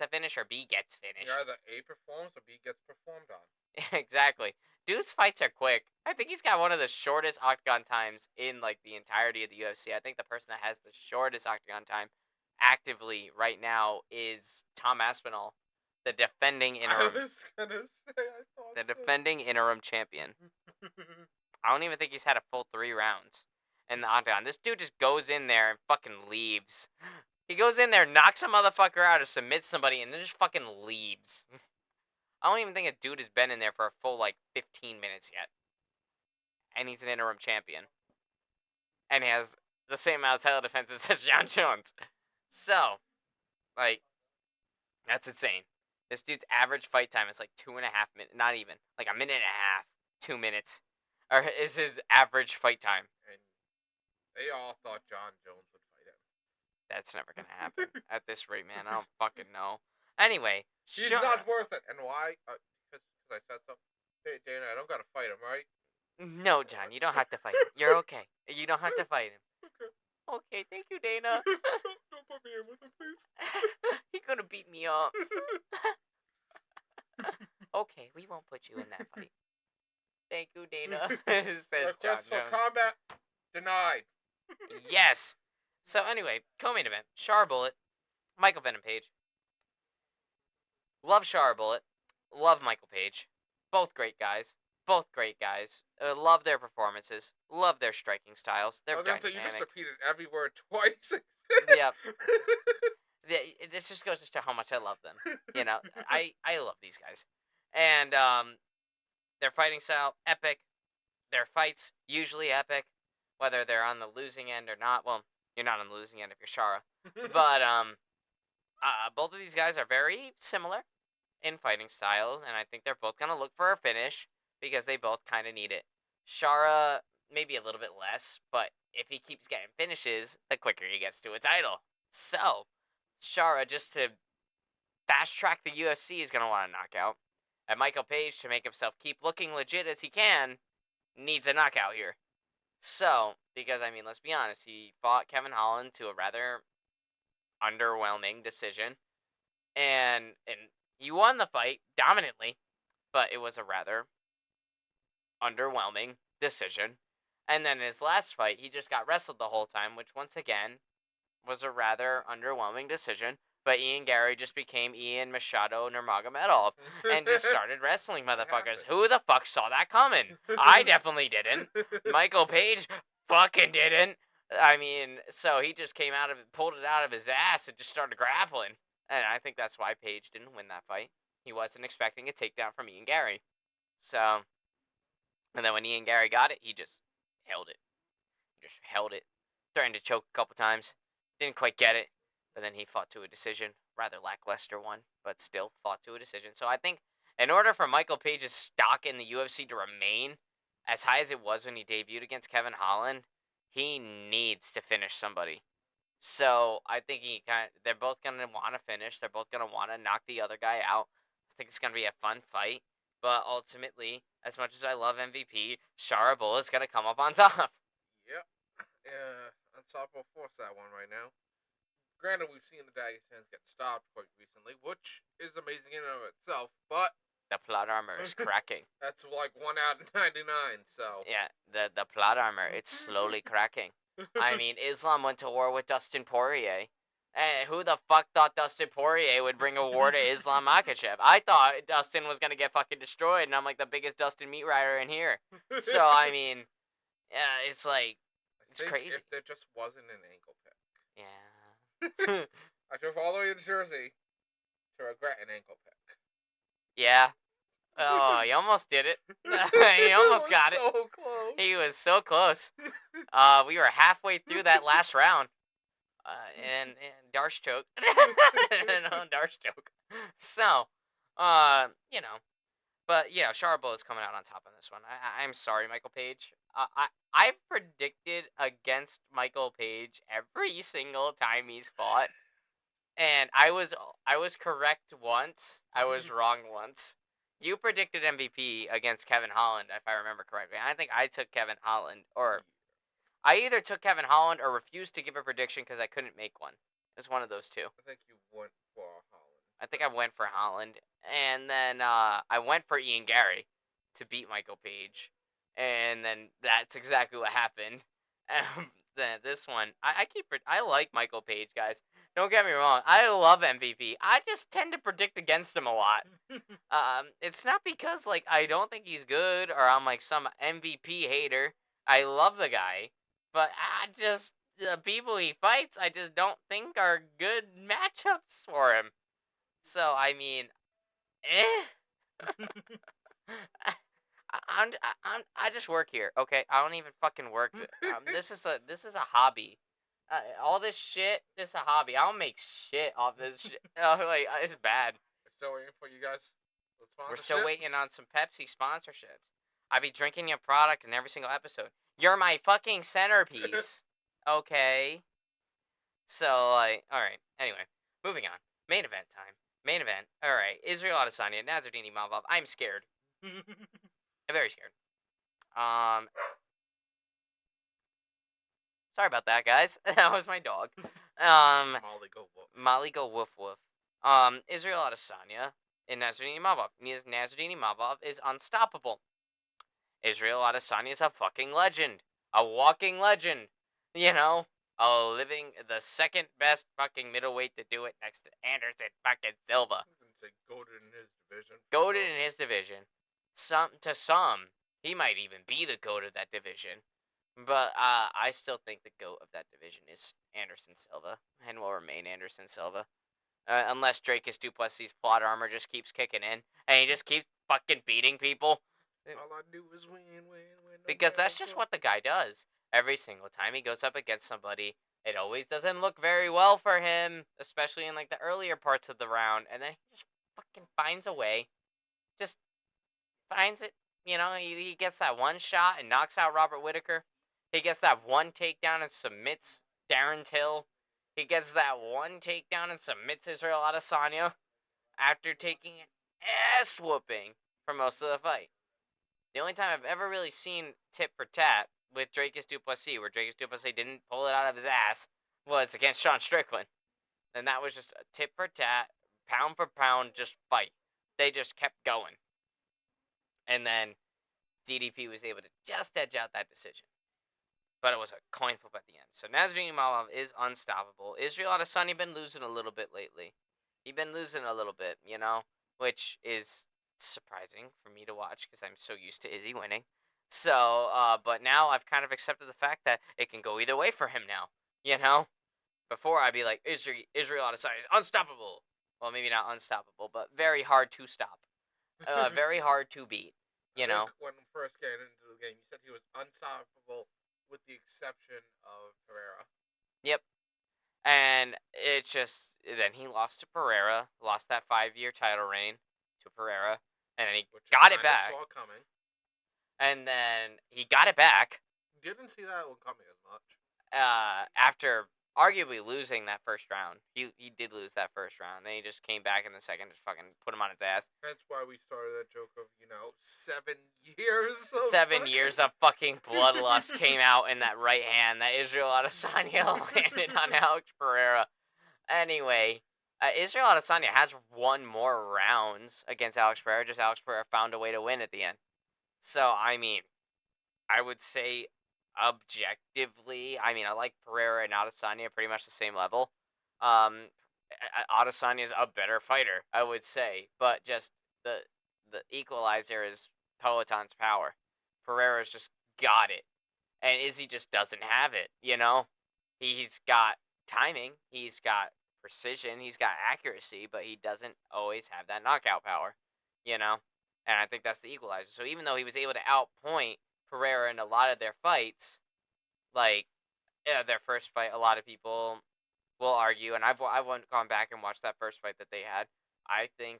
a finish or B gets finished. Either A performs or B gets performed on. Exactly. Dude's fights are quick. I think he's got one of the shortest octagon times in, like, the entirety of the UFC. I think the person that has the shortest octagon time actively right now is Tom Aspinall, the defending interim. I was gonna say, I thought the defending interim champion. I don't even think he's had a full 3 rounds in the octagon. This dude just goes in there and fucking leaves. He goes in there, knocks a motherfucker out, or submits somebody, and then just fucking leaves. I don't even think a dude has been in there for a full, like, 15 minutes yet. And he's an interim champion. And he has the same amount of title defenses as John Jones. So, like, that's insane. This dude's average fight time is like 2.5 minutes. Not even. Like a minute and a half. 2 minutes. Or is his average fight time. And they all thought John Jones would fight him. That's never going to happen. At this rate, man. I don't fucking know. Anyway. He's not worth it. And why? Because I said so. Hey, Dana, I don't got to fight him, right? No, John. You don't have to fight him. You're okay. You don't have to fight him. Okay. Okay, thank you, Dana. Don't put me in with him, please. He's gonna beat me up. Okay, we won't put you in that fight. Thank you, Dana. Says John Request for Jones. combat denied. Yes. So anyway, co-main event: Char Bullet, Michael Venom Page. Love Char Bullet. Love Michael Page. Both great guys. Both great guys. Love their performances. Love their striking styles. I They're was gonna say you just dynamic. repeated every word twice. Yeah, this just goes to show how much I love them. You know, I love these guys, and their fighting style epic. Their fights usually epic, whether they're on the losing end or not. Well, you're not on the losing end if you're Shara, but both of these guys are very similar in fighting styles, and I think they're both gonna look for a finish because they both kind of need it. Shara maybe a little bit less, but if he keeps getting finishes, the quicker he gets to a title. So Shara, just to fast track the UFC, is gonna want a knockout. And Michael Page, to make himself keep looking legit as he can, needs a knockout here. So, because I mean, let's be honest, he fought Kevin Holland to a rather underwhelming decision, and he won the fight dominantly, but it was a rather underwhelming decision. And then in his last fight, he just got wrestled the whole time, which once again was a rather underwhelming decision. But Ian Gary just became Ian Machado Nurmagomedov and just started wrestling motherfuckers. Who the fuck saw that coming? I definitely didn't. Michael Page fucking didn't. I mean, so he just came out of it, pulled it out of his ass, and just started grappling. And I think that's why Page didn't win that fight. He wasn't expecting a takedown from Ian Gary. So, and then when Ian Gary got it, he just held it. He just held it. Threatened to choke a couple times. Didn't quite get it. But then he fought to a decision. Rather lackluster one, but still fought to a decision. So I think in order for Michael Page's stock in the UFC to remain as high as it was when he debuted against Kevin Holland, he needs to finish somebody. So I think they're both gonna want to finish. They're both gonna want to knock the other guy out. I think it's gonna be a fun fight. But ultimately, as much as I love MVP, Shara Bull is gonna come up on top. Yep. Unstoppable force that one right now. Granted, we've seen the Dagestans get stopped quite recently, which is amazing in and of itself, but The plot armor is cracking. that's like 1 out of 99, so. Yeah, the plot armor, it's slowly cracking. I mean, Islam went to war with Dustin Poirier. And who the fuck thought Dustin Poirier would bring a war to Islam Makhachev? I thought Dustin was gonna get fucking destroyed, and I'm like the biggest Dustin meat rider in here. So I mean, yeah, it's like it's crazy. If there just wasn't an ankle pick. Yeah. I drove all the way to Jersey to regret an ankle pick. Yeah. Oh, he almost did it. He almost got it. So close. He was so close. We were halfway through that last round. And Darsh choke. No, Darsh choke. So, you know. But, yeah, Sharbo is coming out on top on this one. I'm sorry, Michael Page. I've predicted against Michael Page every single time he's fought. And I was correct once. I was wrong once. You predicted MVP against Kevin Holland, if I remember correctly. I think I took Kevin Holland, or I either took Kevin Holland or refused to give a prediction because I couldn't make one. It was one of those two. I think you went for Holland. I think I went for Holland, and then I went for Ian Gary to beat Michael Page, and then that's exactly what happened. Then this one, I like Michael Page, guys. Don't get me wrong. I love MVP. I just tend to predict against him a lot. It's not because like I don't think he's good or I'm like some MVP hater. I love the guy, but the people he fights, I just don't think are good matchups for him. So I mean, I just work here, okay? I don't even fucking work. This is a hobby. All this shit, this is a hobby. I don't make shit off this shit. It's bad. We're still waiting for you guys. We're still waiting on some Pepsi sponsorships. I be drinking your product in every single episode. You're my fucking centerpiece. Okay. So, alright. Anyway, moving on. Main event time. Main event. Alright. Israel Adesanya, Nasruddin Imavov. I'm scared. I'm very scared. Sorry about that, guys. That was my dog. Molly go woof. Molly go woof woof. Israel Adesanya and Nasruddin Imavov. Nasruddin Imavov is unstoppable. Israel Adesanya is a fucking legend. A walking legend. You know? The second best fucking middleweight to do it next to Anderson fucking Silva. Goated in his division. Goated in his division. some, he might even be the GOAT of that division. But I still think the GOAT of that division is Anderson Silva, and will remain Anderson Silva. Unless Dracus Duplessis' plot armor just keeps kicking in, and he just keeps fucking beating people. All I do is win, win, win. No Because matter that's just what. what the guy does. Every single time he goes up against somebody, it always doesn't look very well for him, especially in like the earlier parts of the round, and then he just fucking finds a way. Just finds it. He gets that one shot and knocks out Robert Whittaker. He gets that one takedown and submits Darren Till. He gets that one takedown and submits Israel Adesanya after taking an ass whooping for most of the fight. The only time I've ever really seen tit for tat with Dracus Duplessis, where Dracus Duplessis didn't pull it out of his ass, was against Sean Strickland. And that was just a tit for tat, pound for pound, just fight. They just kept going. And then DDP was able to just edge out that decision. But it was a coin flip at the end. So Nasruddin Imavov is unstoppable. Israel Adesanya been losing a little bit lately. He's been losing a little bit, which is surprising for me to watch because I'm so used to Izzy winning. So, but now I've kind of accepted the fact that it can go either way for him now. Before I'd be like, Israel Adesanya is unstoppable. Well, maybe not unstoppable, but very hard to stop. Very hard to beat. I think when first getting into the game, you said he was unstoppable with the exception of Pereira. Yep. And it's just, then he lost to Pereira, lost that 5-year title reign to Pereira, and then he got it back. Saw coming. And then he got it back. Didn't see that one coming as much. After arguably losing that first round. He did lose that first round. Then he just came back in the second and just fucking put him on his ass. That's why we started that joke of, 7 years of 7 years of fucking bloodlust came out in that right hand that Israel Adesanya landed on Alex Pereira. Anyway, Israel Adesanya has won more rounds against Alex Pereira. Just Alex Pereira found a way to win at the end. So, I mean, I would say objectively, I like Pereira and Adesanya pretty much the same level. Adesanya is a better fighter, I would say, but just the equalizer is Peloton's power. Pereira's just got it, and Izzy just doesn't have it. He's got timing, he's got precision, he's got accuracy, but he doesn't always have that knockout power. And I think that's the equalizer. So even though he was able to outpoint Pereira in a lot of their fights, like their first fight, a lot of people will argue, and I've gone back and watched that first fight that they had. I think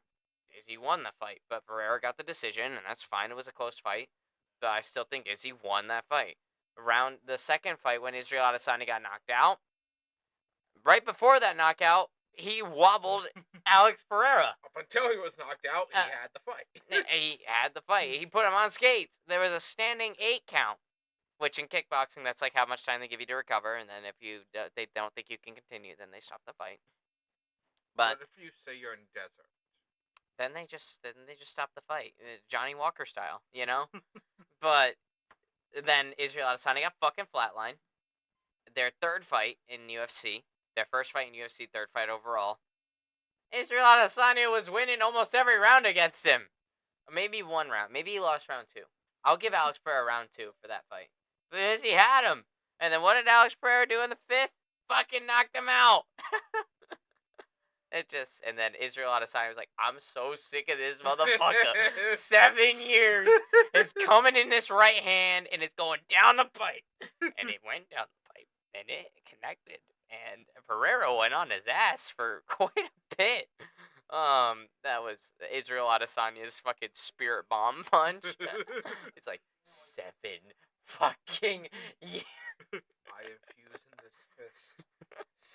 Izzy won the fight, but Pereira got the decision, and that's fine. It was a close fight, but I still think Izzy won that fight. Around the second fight, when Israel Adesanya got knocked out, right before that knockout, he wobbled Alex Pereira. Up until he was knocked out, he had the fight. He had the fight. He put him on skates. There was a standing 8 count, which in kickboxing, that's like how much time they give you to recover, and then if they don't think you can continue, then they stop the fight. But if you say you're in desert, then they just stop the fight, Johnny Walker style, But then Israel Adesanya got fucking flatlined. Their third fight in UFC, their first fight in UFC, third fight overall. Israel Adesanya was winning almost every round against him. Maybe one round. Maybe he lost round 2. I'll give Alex Pereira round 2 for that fight. Because he had him. And then what did Alex Pereira do in the 5th? Fucking knocked him out. And then Israel Adesanya was like, I'm so sick of this motherfucker. 7 years. It's coming in this right hand, and it's going down the pipe. And it went down the pipe, and it connected. And Pereira went on his ass for quite a bit. That was Israel Adesanya's fucking spirit bomb punch. It's like 7 fucking years. I infuse in this fist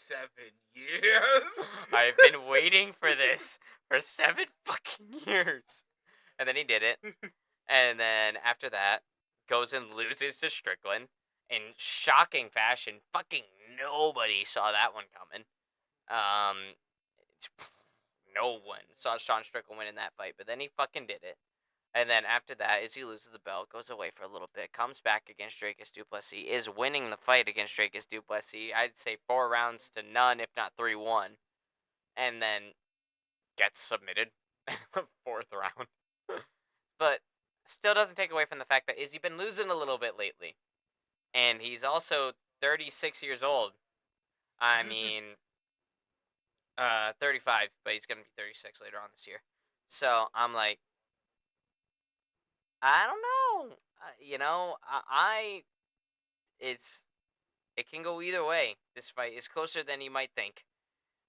7 years. I've been waiting for this for 7 fucking years. And then he did it. And then after that, goes and loses to Strickland in shocking fashion. Fucking nobody saw that one coming. No one saw Sean Strickland win in that fight, but then he fucking did it. And then after that, Izzy loses the belt, goes away for a little bit, comes back against Dracus Duplessis, is winning the fight against Dracus Duplessis. I'd say 4 rounds to none, if not 3-1. And then gets submitted 4th round. But still doesn't take away from the fact that Izzy been losing a little bit lately, and he's also 36 years old. I mean, 35, but he's gonna be 36 later on this year. So I'm like, I don't know. It's it can go either way. This fight is closer than you might think.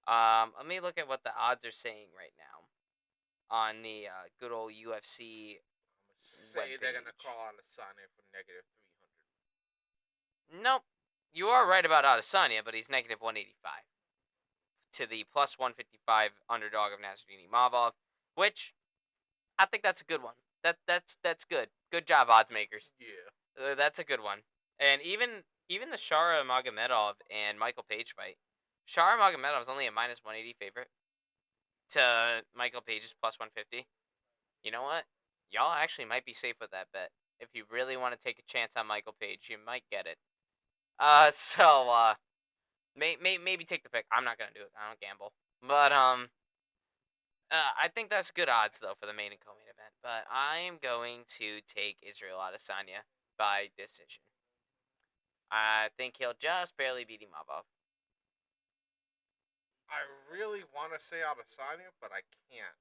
Let me look at what the odds are saying right now on the good old UFC Say they're gonna webpage. call Adesanya for -300. Nope, you are right about Adesanya, but he's negative 185 to the plus 155 underdog of Nasruddin Imavov, which I think that's a good one. That's good. Good job, odds makers. Yeah. That's a good one. And even the Shara Magomedov and Michael Page fight, Shara Magomedov is only a minus 180 favorite to Michael Page's plus 150. You know what? Y'all actually might be safe with that bet. If you really want to take a chance on Michael Page, you might get it. Maybe take the pick. I'm not gonna do it. I don't gamble. But I think that's good odds though for the main and co-main event. But I'm going to take Israel Adesanya by decision. I think he'll just barely beat Imavov. I really want to say Adesanya, but I can't.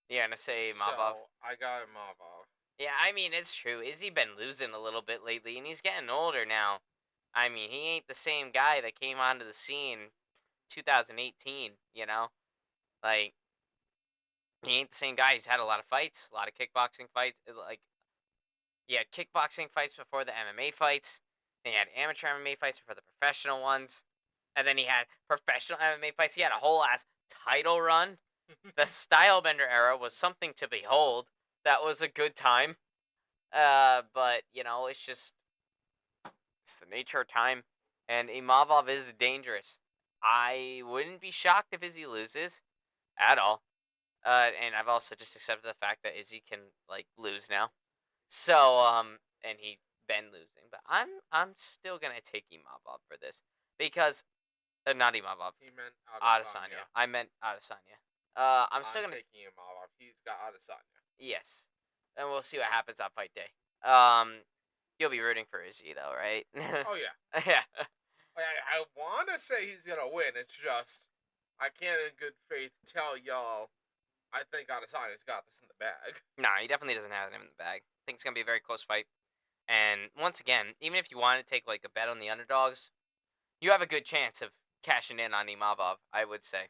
You're gonna say Imavov? So I got Imavov. Yeah, I mean it's true. Izzy been losing a little bit lately, and he's getting older now. I mean, he ain't the same guy that came onto the scene 2018. Like he ain't the same guy. He's had a lot of fights, a lot of kickboxing fights. He had kickboxing fights before the MMA fights. Then he had amateur MMA fights before the professional ones. And then he had professional MMA fights. He had a whole ass title run. The Stylebender era was something to behold. That was a good time. But it's the nature of time. And Imavov is dangerous. I wouldn't be shocked if Izzy loses at all. And I've also just accepted the fact that Izzy can lose now. So and he been losing, but I'm still gonna take Imavov for this because not Imavov, He meant Adesanya. Adesanya. I meant Adesanya. I'm still gonna taking Imavov. He's got Adesanya. yes, and we'll see what happens on fight day. You'll be rooting for Izzy though, right? Oh yeah. Yeah. I want to say he's gonna win. It's just I can't in good faith tell y'all. I think Adesanya's got this in the bag. Nah, he definitely doesn't have it in the bag. I think it's gonna be a very close fight. And once again, even if you want to take a bet on the underdogs, you have a good chance of cashing in on Imavov, I would say.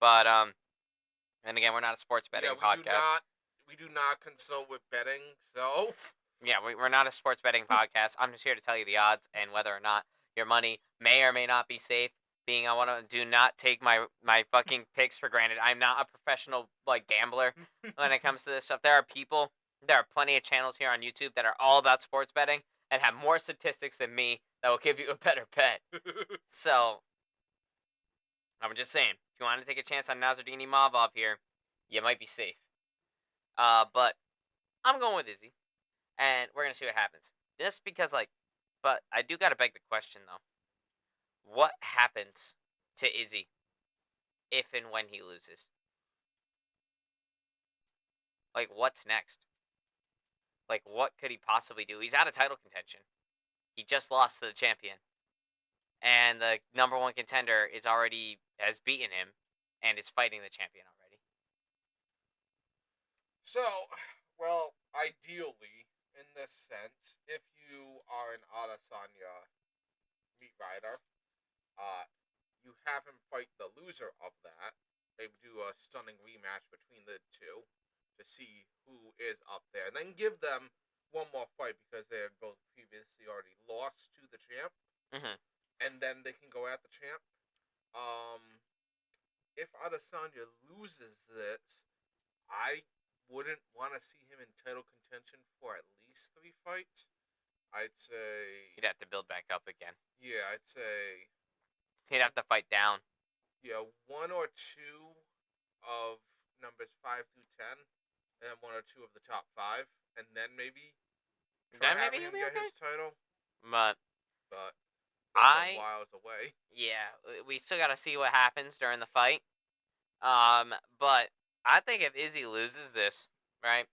But and again, we're not a sports betting podcast. We do not consult with betting. So Yeah, we're not a sports betting podcast. I'm just here to tell you the odds and whether or not your money may or may not be safe. Being on one of them, do not take my fucking picks for granted. I'm not a professional gambler when it comes to this stuff. There are plenty of channels here on YouTube that are all about sports betting and have more statistics than me that will give you a better bet. So I'm just saying, if you want to take a chance on Nasruddin Imavov here, you might be safe. But I'm going with Izzy, and we're gonna see what happens. Just because, but I do gotta beg the question though: what happens to Izzy if and when he loses? What's next? What could he possibly do? He's out of title contention. He just lost to the champion, and the number one contender has beaten him, and is fighting the champion already. So, well, ideally, in this sense, if you are an Adesanya meat rider, you have him fight the loser of that. They would do a stunning rematch between the two to see who is up there, and then give them one more fight because they have both previously already lost to the champ, and then they can go at the champ. If Adesanya loses this, I wouldn't want to see him in title contention for at least 3 fights. I'd say He'd have to build back up again. Yeah, I'd say he'd have to fight down. Yeah, 1 or 2 of numbers 5 through 10, and 1 or 2 of the top 5, and then maybe try having him get his title. But that's a whiles away. Yeah, we still got to see what happens during the fight. But I think if Izzy loses this, right?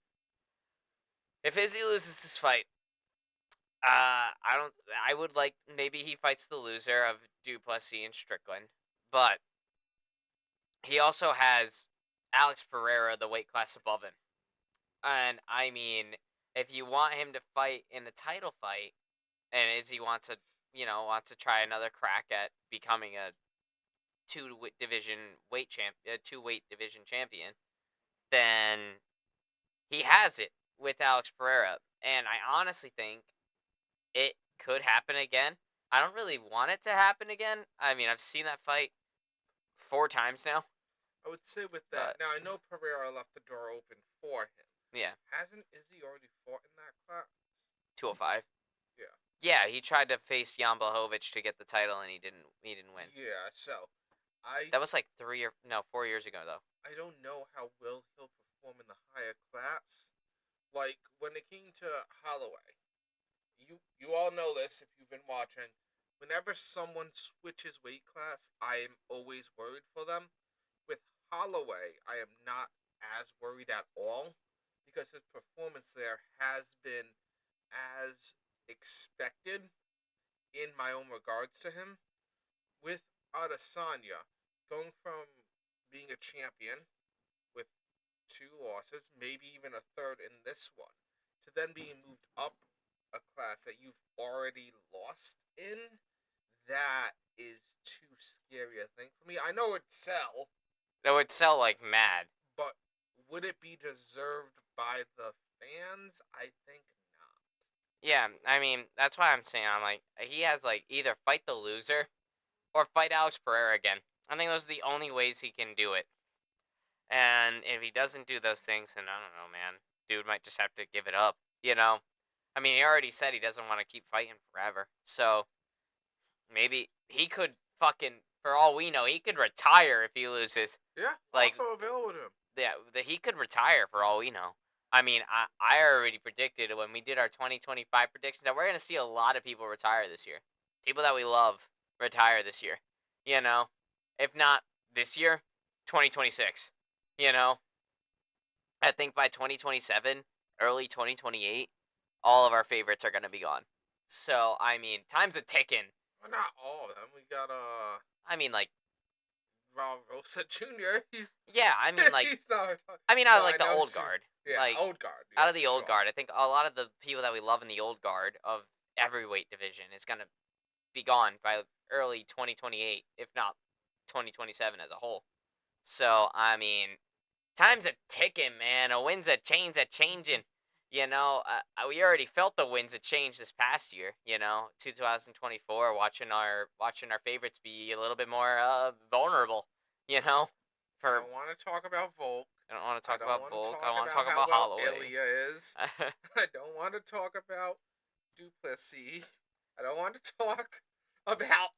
If Izzy loses this fight, I don't. I would like maybe he fights the loser of Duplessis and Strickland, but he also has Alex Pereira, the weight class above him, and I mean, if you want him to fight in a title fight, and Izzy wants to, wants to try another crack at becoming a two weight division champion, then he has it with Alex Pereira, and I honestly think it could happen again. I don't really want it to happen again. I mean, I've seen that fight 4 times now. I would say with that. But Now I know Pereira left the door open for him. yeah, Hasn't Izzy already fought in that class? 205. Yeah. Yeah, he tried to face Jan Blachowicz to get the title, and he didn't. He didn't win. Yeah. So, I That was like 4 years ago, though. I don't know how well he'll perform in the higher class. Like when it came to Holloway, you all know this if you've been watching. Whenever someone switches weight class, I am always worried for them. With Holloway, I am not as worried at all because his performance there has been as expected in my own regards to him. With Adesanya, going from being a champion with 2 losses, maybe even a third in this one, to then being moved up a class that you've already lost in, that is too scary a thing for me. I know it'd sell, That would sell like mad. but would it be deserved by the fans? I think not. Yeah, I mean, that's why I'm saying I'm like he has like either fight the loser or fight Alex Pereira again. I think those are the only ways he can do it. And if he doesn't do those things, then I don't know, man. Dude might just have to give it up. I mean, he already said he doesn't want to keep fighting forever. So maybe he could fucking, for all we know, he could retire if he loses. Yeah, Like, also available to him. yeah, he could retire for all we know. I mean, I already predicted when we did our 2025 predictions that we're going to see a lot of people retire this year. People that we love retire this year. If not this year, 2026. I think by 2027, early 2028, all of our favorites are going to be gone. So, I mean, time's a ticking. Well, not all of them. We got I mean, like, Rob Rosa Jr. yeah, I mean, like, He's not. out of, No, like, I the know old what guard. Yeah, Like, old guard. out of the for old sure. guard, I think a lot of the people that we love in the old guard of every weight division is going to be gone by early 2028, if not 2027 as a whole. So, I mean, time's a ticking, man. A win's a change a changing. We already felt the winds of change this past year. 2024, watching our favorites be a little bit more vulnerable. I For don't want to talk about Volk. I don't want to I talk don't about want to Volk. I talk want to about talk how about well Holloway. Ilya is. I don't want to talk about Duplessis. I don't want to talk about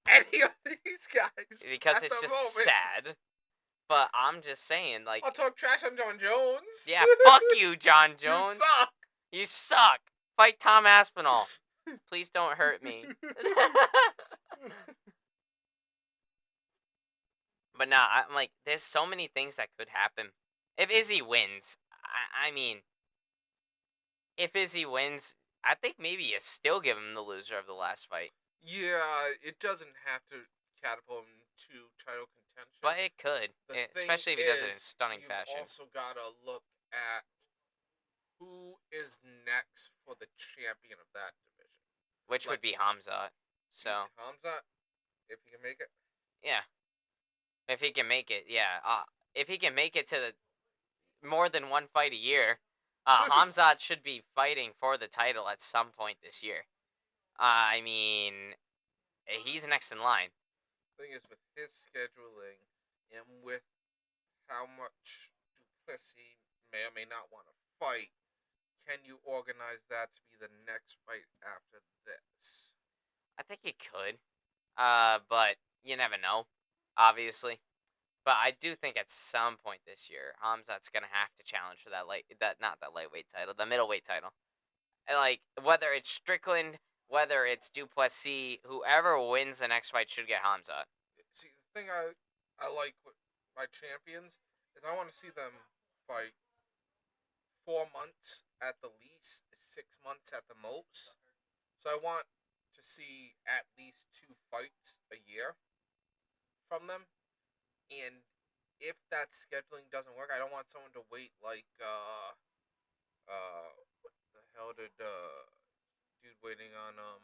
any of these guys because at it's the just moment. sad. But I'm just saying, like, I'll talk trash on John Jones. yeah, fuck you, John Jones. You suck. You suck. Fight Tom Aspinall. Please don't hurt me. But nah, I'm like, there's so many things that could happen. If Izzy wins, I mean, if Izzy wins, I think maybe you still give him the loser of the last fight. Yeah, it doesn't have to catapult him to title contention. But it could, especially if he does it in stunning you've fashion. also got to look at who is next for the champion of that division. Which would be Hamzat. So Hamzat, if he can make it. Yeah. If he can make it, yeah. If he can make it to the more than one fight a year, Hamzat should be fighting for the title at some point this year. I mean, he's next in line. The thing is, with his scheduling and with how much Duplessis may or may not want to fight, can you organize that to be the next fight after this? I think he could. But you never know, obviously. But I do think at some point this year, Hamzat's gonna have to challenge for not that lightweight title, the middleweight title. And like whether it's Strickland, whether it's Duplessis, whoever wins the next fight should get Hamzat. See, the thing I like with my champions is I want to see them fight 4 months at the least, 6 months at the most. So I want to see at least 2 fights a year from them. And if that scheduling doesn't work, I don't want someone to wait like what the hell did dude waiting on uh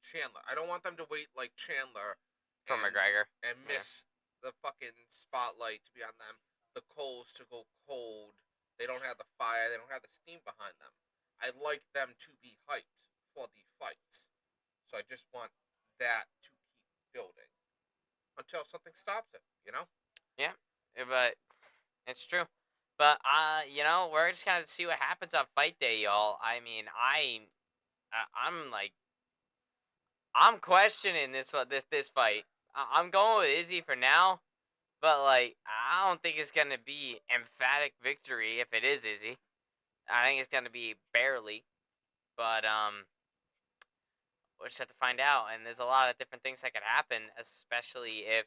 Chandler. I don't want them to wait like Chandler For and McGregor. miss the fucking spotlight to be on them. The coals to go cold. They don't have the fire. They don't have the steam behind them. I like them to be hyped for the fights. So I just want that to keep building until something stops it. You know? Yeah, but it's true. But we're just gonna see what happens on fight day, y'all. I mean, I'm like, I'm questioning this fight. I'm going with Izzy for now, but like, I don't think it's gonna be emphatic victory if it is Izzy. I think it's gonna be barely, but we'll just have to find out. And there's a lot of different things that could happen, especially if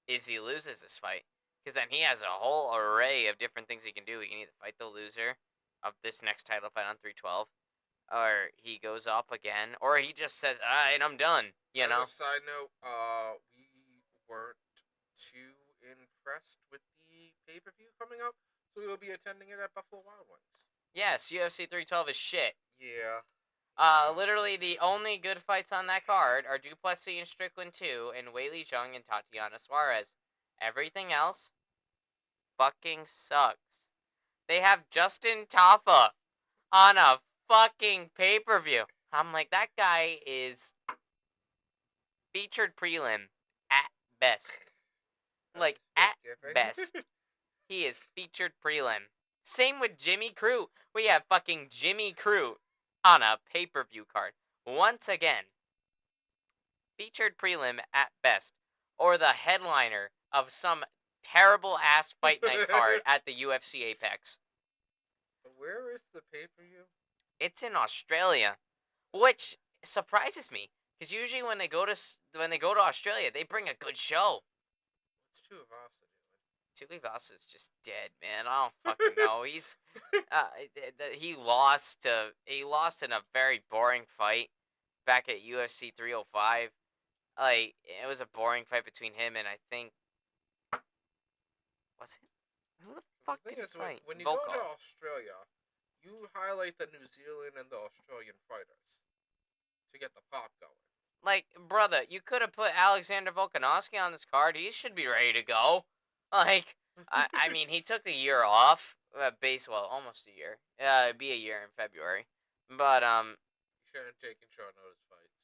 Izzy loses this fight. Because then he has a whole array of different things he can do. He can either fight the loser of this next title fight on 312, or he goes up again, or he just says, alright, I'm done, As a side note, we weren't too impressed with the pay-per-view coming up, so we will be attending it at Buffalo Wild Wings. Yes, UFC 312 is shit. Yeah. Literally the only good fights on that card are Duplessis and Strickland 2, and Weili Zhang and Tatiana Suarez. Everything else fucking sucks. They have Justin Taffa on a fucking pay-per-view. I'm like, that guy is featured prelim at best. Like, at best. He is featured prelim. Same with Jimmy Crew. We have fucking Jimmy Crew on a pay-per-view card. Once again, featured prelim at best. Or the headliner of some terrible-ass fight night card at the UFC Apex. Where is the pay-per-view? It's in Australia, which surprises me, because usually when they go to Australia, they bring a good show. What's Tuivasa doing? Tuivasa is just dead, man. I don't fucking know. He's he lost in a very boring fight back at UFC 305. Like, it was a boring fight between him and, I think, was it? Who the fuck did he fight? When you Volkov. go to Australia, you highlight the New Zealand and the Australian fighters to get the pop going. Like, brother, you could have put Alexander Volkanovski on this card. He should be ready to go. Like, I mean, he took a year off. Almost a year. It'd be a year in February. But, He shouldn't have taken short notice fights.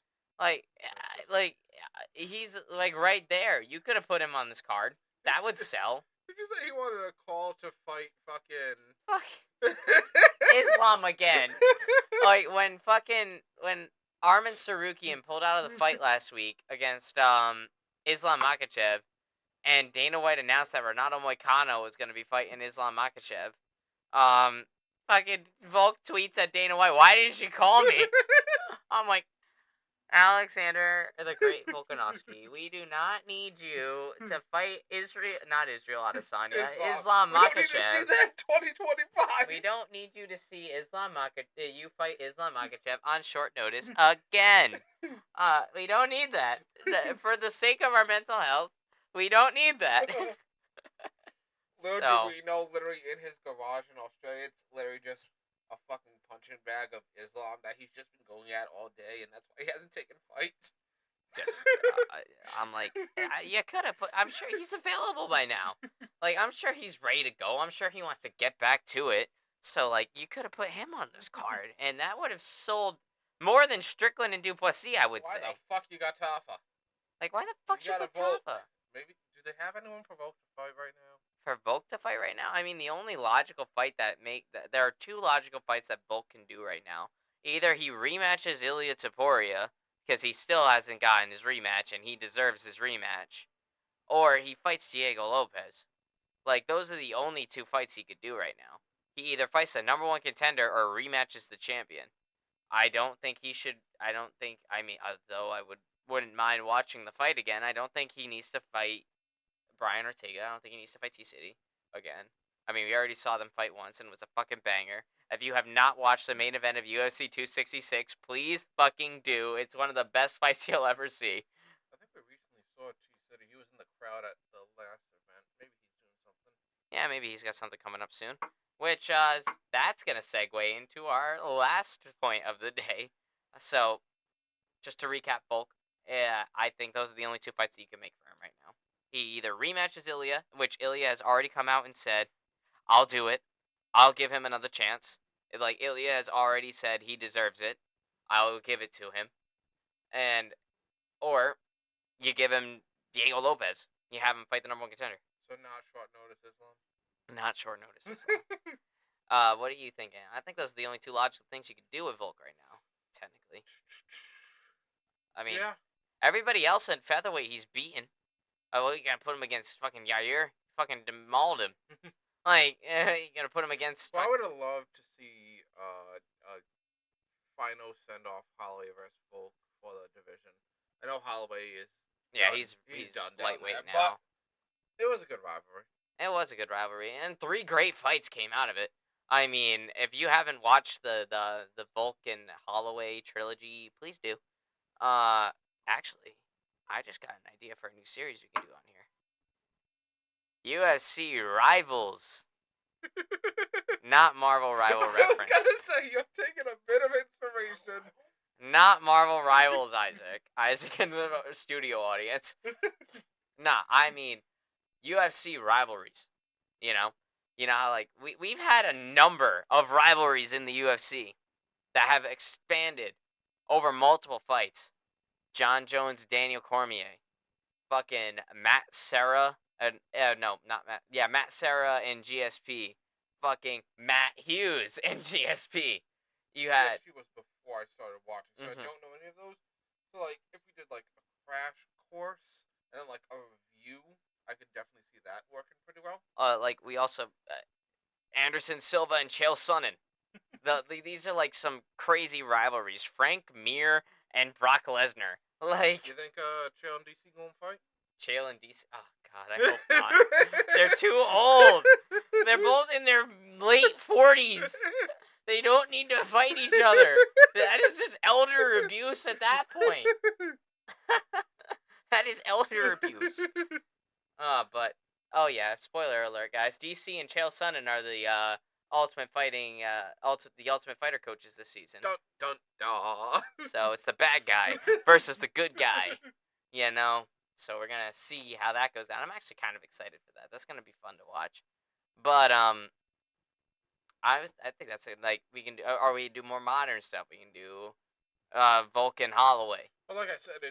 he's, like, right there. You could have put him on this card. That would sell. Did you say he wanted a call to fight fucking... Fuck. Islam again. Like, when Arman Sarukian pulled out of the fight last week against Islam Makhachev, and Dana White announced that Renato Moicano was going to be fighting Islam Makhachev. Fucking Volk tweets at Dana White, "Why didn't you call me?" I'm like, Alexander the Great Volkanovski, we do not need you to fight Adesanya, Islam Makhachev. We don't need to see that 2025. We don't need you to see you fight Islam Makhachev on short notice again. We don't need that. For the sake of our mental health, we don't need that. Little do we know, literally in his garage in Australia, it's literally just a fucking punching bag of Islam that he's just been going at all day, and that's why he hasn't taken fights. I'm like, you could have put. I'm sure he's available by now. Like, I'm sure he's ready to go. I'm sure he wants to get back to it. So, like, you could have put him on this card, and that would have sold more than Strickland and Duplessis, I would say. Why the fuck you got Taffa? Like, why the fuck you put Taffa? Maybe, do they have anyone for Volk to fight right now? For Volk to fight right now? I mean, the only logical fight there are two logical fights that Volk can do right now. Either he rematches Ilia Topuria, because he still hasn't gotten his rematch, and he deserves his rematch, or he fights Diego Lopez. Like, those are the only two fights he could do right now. He either fights the number one contender or rematches the champion. Although I wouldn't mind watching the fight again, I don't think he needs to fight Brian Ortega. I don't think he needs to fight T-City. again. I mean, we already saw them fight once and it was a fucking banger. If you have not watched the main event of UFC 266, please fucking do. It's one of the best fights you'll ever see. I think we recently saw Cheese City. He was in the crowd at the last event. Maybe he's doing something. Yeah, maybe he's got something coming up soon. Which, that's going to segue into our last point of the day. So, just to recap, Volk, I think those are the only two fights that you can make for him right now. He either rematches Ilya, which Ilya has already come out and said, I'll do it. I'll give him another chance. Like, Ilya has already said he deserves it. I'll give it to him. Or you give him Diego Lopez. You have him fight the number one contender. So not short notice Islam. Not short notice. What are you thinking? I think those are the only two logical things you could do with Volk right now, technically. I mean, yeah. Everybody else in featherweight he's beaten. Oh, well, you gotta put him against fucking Yair. Fucking mauled him. Like, you gotta put him against. Well, I would have loved to see a final send off Holloway versus Volk for the division. I know Holloway is. Yeah, done. he's done lightweight there, now. But it was a good rivalry. It was a good rivalry, and 3 great fights came out of it. I mean, if you haven't watched the Volk and Holloway trilogy, please do. Actually, I just got an idea for a new series we can do on here. UFC Rivals. Not Marvel Rival reference. I was gonna say, you're taking a bit of inspiration. Not Marvel Rivals, Isaac. Isaac in the studio audience. Nah, I mean UFC rivalries. You know how like we've had a number of rivalries in the UFC that have expanded over multiple fights. John Jones, Daniel Cormier, fucking Matt Serra, no, not Matt. Yeah, Matt Serra and GSP, fucking Matt Hughes and GSP. You had GSP was before I started watching, so I don't know any of those. So like, if we did like a crash course and then like a review, I could definitely see that working pretty well. like we also Anderson Silva and Chael Sonnen. These are like some crazy rivalries. Frank Mir and Brock Lesnar. Like, you think Chael and DC gonna fight? Chael and DC. Oh God, I hope not. They're too old. They're both in their late 40s. They don't need to fight each other. That is just elder abuse at that point. That is elder abuse. But oh yeah, spoiler alert, guys. DC and Chael Sonnen are the Ultimate Fighter coaches this season. Dun dun dun. So it's the bad guy versus the good guy. You know. So we're gonna see how that goes down. I'm actually kind of excited for that. That's gonna be fun to watch. But I think that's it. Like we can do, or we do more modern stuff. We can do Vulcan Holloway. Well, like I said,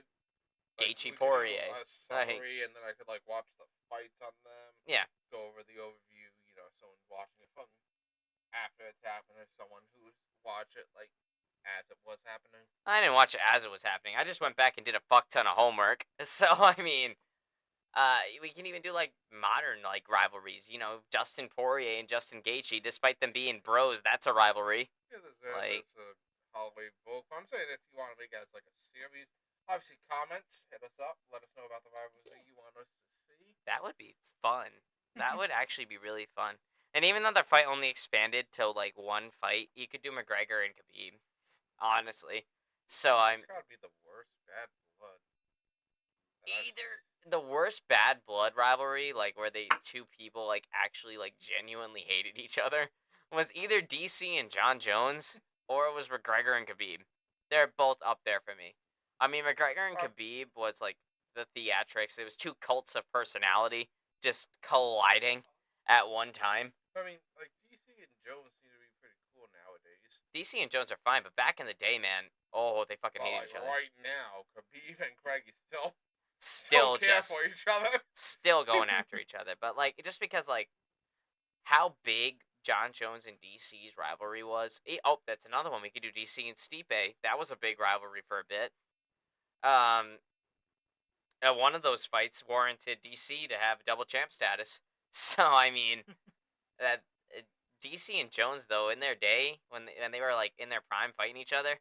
Gaethje Poirier. A summary, and then I could like watch the fights on them. Yeah. Go over the overview. You know, someone watching it from after it's happened, or someone who's watched it like as it was happening. I didn't watch it as it was happening. I just went back and did a fuck ton of homework. So I mean, we can even do like modern like rivalries. You know, Dustin Poirier and Justin Gaethje, despite them being bros, that's a rivalry. Yeah, there's a Holloway Volk. I'm saying if you want to make it as like a series, obviously comments, hit us up, let us know about the rivalry you want us to see. That would be fun. That would actually be really fun. And even though the fight only expanded to like one fight, you could do McGregor and Khabib. Honestly. So It's gotta be the worst bad blood. Either the worst bad blood rivalry, like where they two people like actually like genuinely hated each other, was either DC and John Jones or it was McGregor and Khabib. They're both up there for me. I mean, McGregor and Khabib was like the theatrics. It was two cults of personality just colliding at one time. I mean, like DC and Jones seem to be pretty cool nowadays. DC and Jones are fine, but back in the day, man, they fucking hated each other. Right now, Khabib and Craigie still don't care just for each other. Still going after each other, but like just because like how big John Jones and DC's rivalry was. That's another one. We could do DC and Stipe. That was a big rivalry for a bit. One of those fights warranted DC to have double champ status. So I mean, that DC and Jones though in their day when they were like in their prime fighting each other,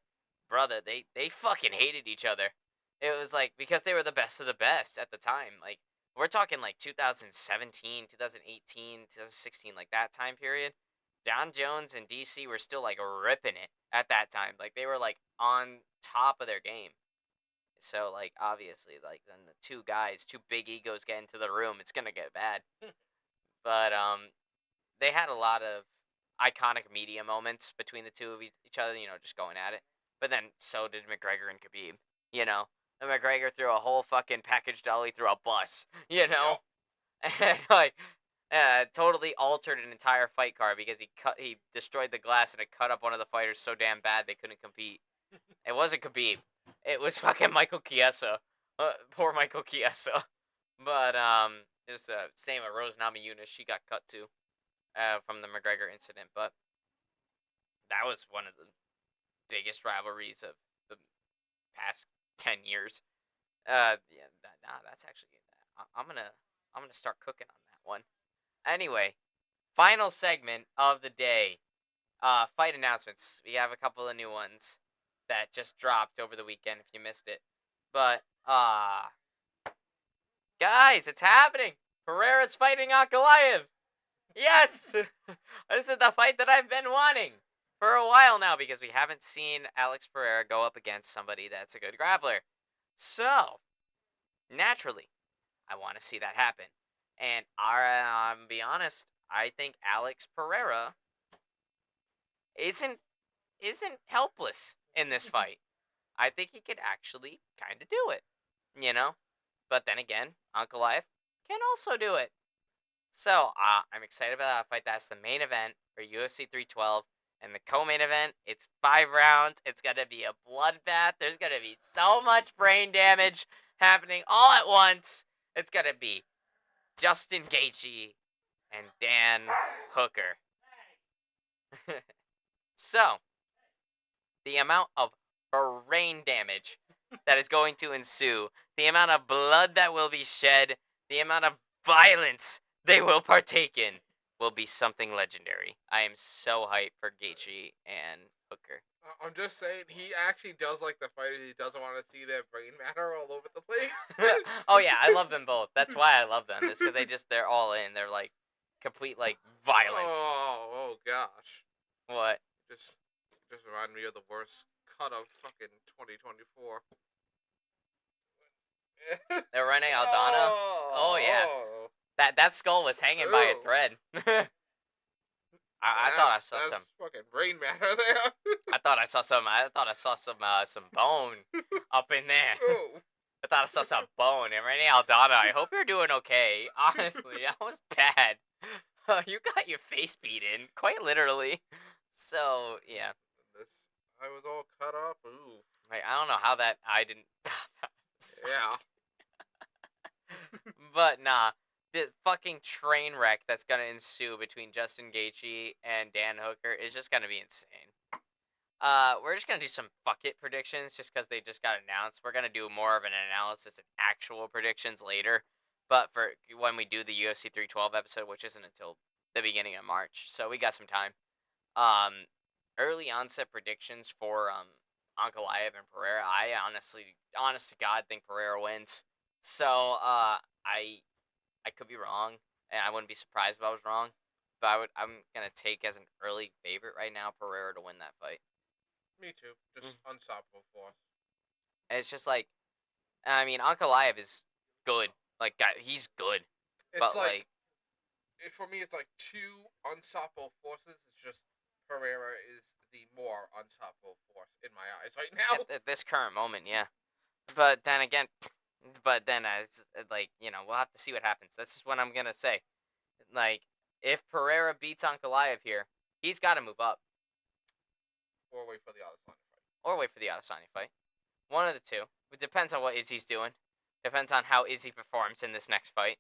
brother, they fucking hated each other. It was like because they were the best of the best at the time. Like We're talking like 2017, 2018, 2016, like that time period. John Jones and DC were still like ripping it at that time. Like they were like on top of their game. So like obviously like then the two guys, two big egos get into the room, it's gonna get bad. But they had a lot of iconic media moments between the two of each other, just going at it. But then so did McGregor and Khabib, you know. And McGregor threw a whole fucking package dolly through a bus, Yep. and like totally altered an entire fight card because he destroyed the glass and it cut up one of the fighters so damn bad they couldn't compete. It wasn't Khabib. It was fucking Michael Chiesa. Poor Michael Chiesa. But it's same with Rose Namajunas. She got cut too from the McGregor incident. But that was one of the biggest rivalries of the past 10 years. Yeah, that's actually. I'm gonna start cooking on that one. Anyway, final segment of the day. Fight announcements. We have a couple of new ones that just dropped over the weekend if you missed it. But guys, it's happening. Pereira's fighting Ankalaev. Yes! This is the fight that I've been wanting for a while now because we haven't seen Alex Pereira go up against somebody that's a good grappler. So, naturally, I want to see that happen. And I'm be honest, I think Alex Pereira isn't helpless in this fight. I think he could actually kind of do it, you know. But then again, Ankalaev can also do it. So I'm excited about that fight. That's the main event for UFC 312. And the co-main event, it's 5 rounds. It's gonna be a bloodbath. There's gonna be so much brain damage happening all at once. It's gonna be Justin Gaethje and Dan Hooker. So, the amount of brain damage that is going to ensue, the amount of blood that will be shed, the amount of violence they will partake in will be something legendary. I am so hyped for Gaethje and Hooker. I'm just saying, he actually does like the fighters. He doesn't want to see their brain matter all over the place. Oh yeah, I love them both. That's why I love them. It's because they're all in. They're like complete like violence. Oh gosh. What? Just remind me of the worst cut of fucking 2024. They're running Aldana. Oh yeah. That skull was hanging by a thread. I thought I saw that's some fucking brain matter there. I thought I saw some bone up in there. Ooh. I thought I saw some bone. And Renee Aldana, I hope you're doing okay. Honestly, that was bad. You got your face beat in, quite literally. So yeah, I was all cut up. Ooh. like, I don't know how that I didn't. Yeah. But nah, the fucking train wreck that's gonna ensue between Justin Gaethje and Dan Hooker is just gonna be insane. We're just gonna do some fuck it predictions just because they just got announced. We're gonna do more of an analysis and actual predictions later. But for when we do the UFC 312 episode, which isn't until the beginning of March, so we got some time. Early onset predictions for Ankalaev and Pereira. I honest to God, think Pereira wins. So I could be wrong, and I wouldn't be surprised if I was wrong. But I'm gonna take as an early favorite right now Pereira to win that fight. Me too. Just unstoppable force. And it's just like, I mean, Ankalaev is good. Like, he's good. It's but like for me, it's like two unstoppable forces. It's just Pereira is the more unstoppable force in my eyes right now. At this current moment, yeah. But then again, as like, we'll have to see what happens. This is what I'm gonna say. Like, if Pereira beats Ankalaev here, he's got to move up. Or wait for the Adesanya fight. Or wait for the Adesanya fight. One of the two. It depends on what Izzy's doing. Depends on how Izzy performs in this next fight.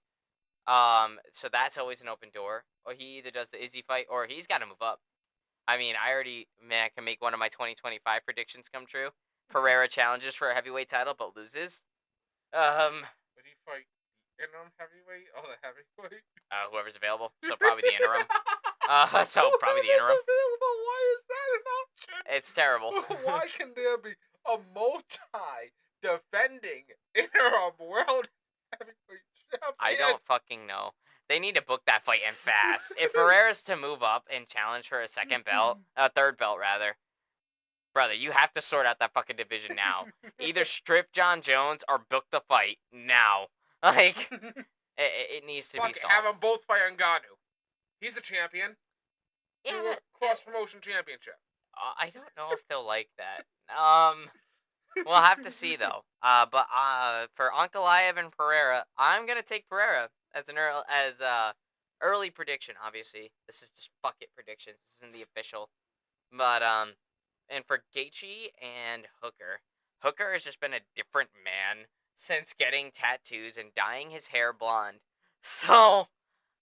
So that's always an open door. Or he either does the Izzy fight, or he's got to move up. I mean, I can make one of my 2025 predictions come true. Pereira challenges for a heavyweight title, but loses. Would he fight the interim heavyweight or the heavyweight? Whoever's available. So probably the interim. Probably the interim. Available? Why is that an option? It's terrible. Why can there be a multi-defending interim world heavyweight I don't fucking know. They need to book that fight and fast. If Ferreira's to move up and challenge for a third belt rather, brother, you have to sort out that fucking division now. Either strip John Jones or book the fight now. Like, it needs to be Fuck it, solved. have them both fight Ngannou. He's the champion. Yeah, Do a cross-promotion championship. I don't know if they'll like that. We'll have to see though. But for Ankalaev and Pereira, I'm gonna take Pereira as an early prediction. Obviously, this is just fuck it predictions. This isn't the official. But and for Gaethje and Hooker, Hooker has just been a different man since getting tattoos and dyeing his hair blonde. So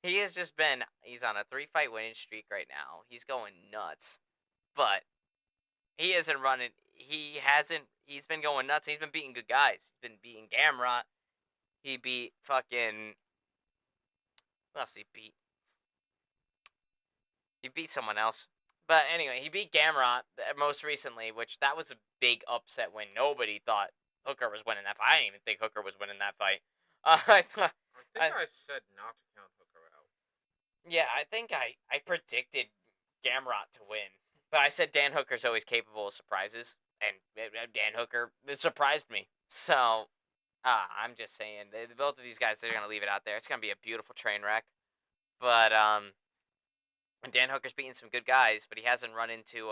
he has just been. He's on a 3-fight winning streak right now. He's going nuts, but he isn't running. He hasn't. He's been going nuts. He's been beating good guys. He's been beating Gamrot. He beat fucking. What else he beat? He beat someone else. But anyway, he beat Gamrot most recently, which that was a big upset when nobody thought Hooker was winning that fight. I didn't even think Hooker was winning that fight. I thought. I said not to count Hooker out. Yeah, I think I predicted Gamrot to win. But I said Dan Hooker's always capable of surprises, and Dan Hooker surprised me. So, I'm just saying, both of these guys, they're going to leave it out there. It's going to be a beautiful train wreck. But, Dan Hooker's beating some good guys, but he hasn't run into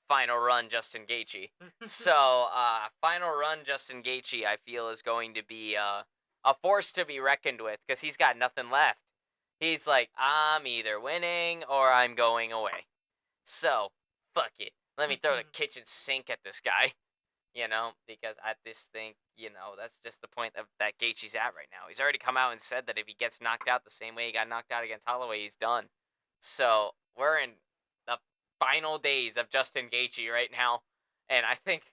final run Justin Gaethje. So, final run Justin Gaethje, I feel, is going to be a force to be reckoned with, because he's got nothing left. He's like, I'm either winning or I'm going away. So, fuck it. Let me throw the kitchen sink at this guy. Because I just think, that's just the point that Gaethje's at right now. He's already come out and said that if he gets knocked out the same way he got knocked out against Holloway, he's done. So, we're in the final days of Justin Gaethje right now. And I think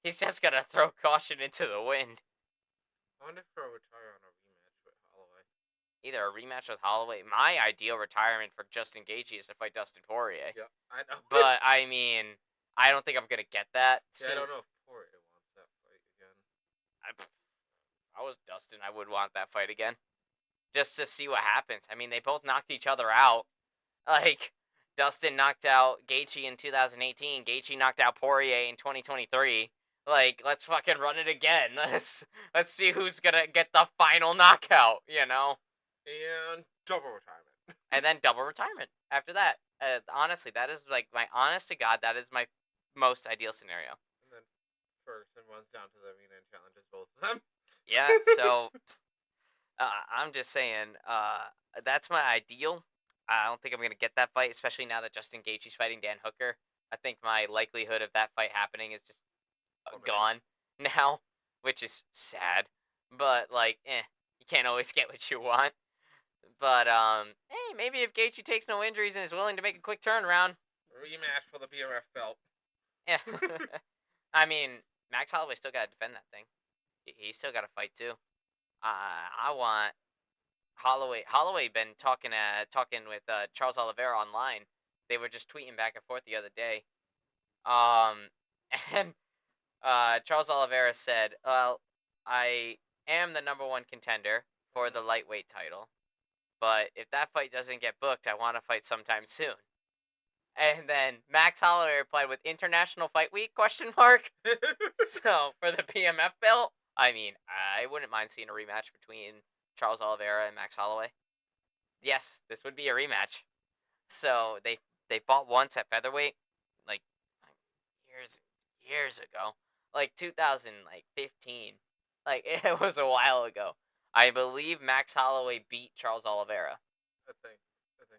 he's just going to throw caution into the wind. I wonder if he'll retire on a rematch with Holloway. Either a rematch with Holloway. My ideal retirement for Justin Gaethje is to fight Dustin Poirier. Yeah, I know. But, I mean, I don't think I'm going to get that. Yeah, I don't know if Poirier wants that fight again. If I was Dustin, I would want that fight again. Just to see what happens. I mean, they both knocked each other out. Like, Dustin knocked out Gaethje in 2018. Gaethje knocked out Poirier in 2023. Like, let's fucking run it again. Let's see who's gonna get the final knockout, And double retirement. And then double retirement after that. Honestly, that is like my honest to God, that is my most ideal scenario. And then Ferguson runs down to the arena and challenges both of them. Yeah, so I'm just saying, that's my ideal. I don't think I'm gonna get that fight, especially now that Justin Gaethje's fighting Dan Hooker. I think my likelihood of that fight happening is just gone now, which is sad. But like, you can't always get what you want. But hey, maybe if Gaethje takes no injuries and is willing to make a quick turnaround, rematch for the BMF belt. Yeah, I mean, Max Holloway still got to defend that thing. He's still got to fight too. I want Holloway. Holloway been talking with Charles Oliveira online. They were just tweeting back and forth the other day. And Charles Oliveira said, "Well, I am the #1 contender for the lightweight title, but if that fight doesn't get booked, I want to fight sometime soon." And then Max Holloway replied with International Fight Week ? So for the PMF belt, I mean, I wouldn't mind seeing a rematch between Charles Oliveira and Max Holloway. Yes, this would be a rematch. So they fought once at featherweight, like years ago, like 2015. Like it was a while ago. I believe Max Holloway beat Charles Oliveira. I think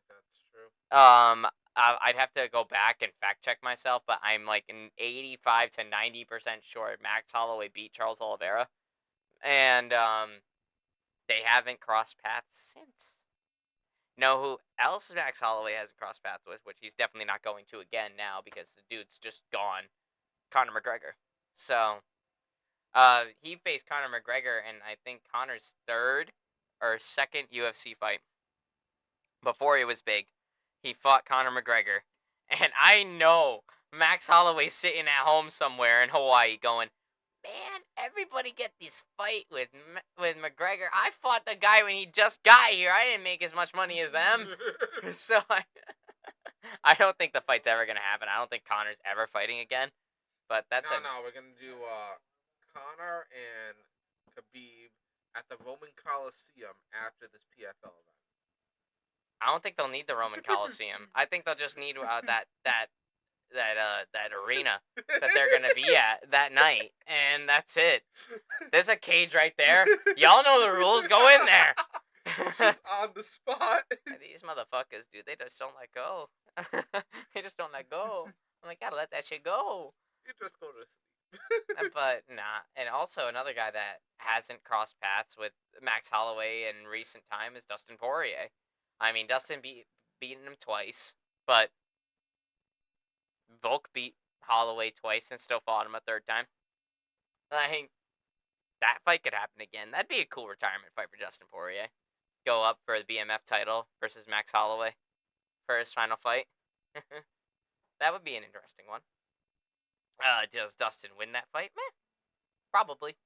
that's true. I'd have to go back and fact check myself, but I'm like an 85 to 90% sure Max Holloway beat Charles Oliveira, and they haven't crossed paths since. Know who else Max Holloway hasn't crossed paths with, which he's definitely not going to again now because the dude's just gone. Conor McGregor. So, he faced Conor McGregor in I think Conor's third or second UFC fight. Before he was big, he fought Conor McGregor, and I know Max Holloway's sitting at home somewhere in Hawaii going, man, everybody get this fight with McGregor. I fought the guy when he just got here. I didn't make as much money as them. So I don't think the fight's ever going to happen. I don't think Connor's ever fighting again. But that's no, we're gonna do Connor and Khabib at the Roman Coliseum after this PFL event. I don't think they'll need the Roman Coliseum. I think they'll just need that arena that they're gonna be at that night, and that's it. There's a cage right there. Y'all know the rules. Go in there. On the spot. These motherfuckers, dude, they just don't let go. They just don't let go. I'm like, gotta let that shit go. You just go to sleep. But nah. And also another guy that hasn't crossed paths with Max Holloway in recent time is Dustin Poirier. I mean, Dustin beaten him twice, but Volk beat Holloway twice and still fought him a third time. I think that fight could happen again. That'd be a cool retirement fight for Dustin Poirier. Go up for the BMF title versus Max Holloway for his final fight. That would be an interesting one. Does Dustin win that fight? Meh. Probably.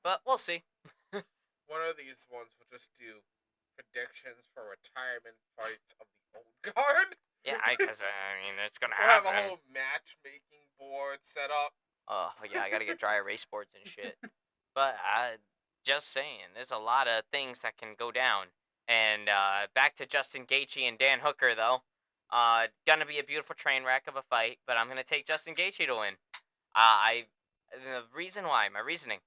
But we'll see. One of these ones will just do predictions for retirement fights of the old guard. Yeah, because it's gonna We'll happen. have a whole matchmaking board set up. Oh yeah, I gotta get dry erase boards and shit. But just saying, there's a lot of things that can go down. And back to Justin Gaethje and Dan Hooker though. Gonna be a beautiful train wreck of a fight, but I'm gonna take Justin Gaethje to win. The reason why, my reasoning,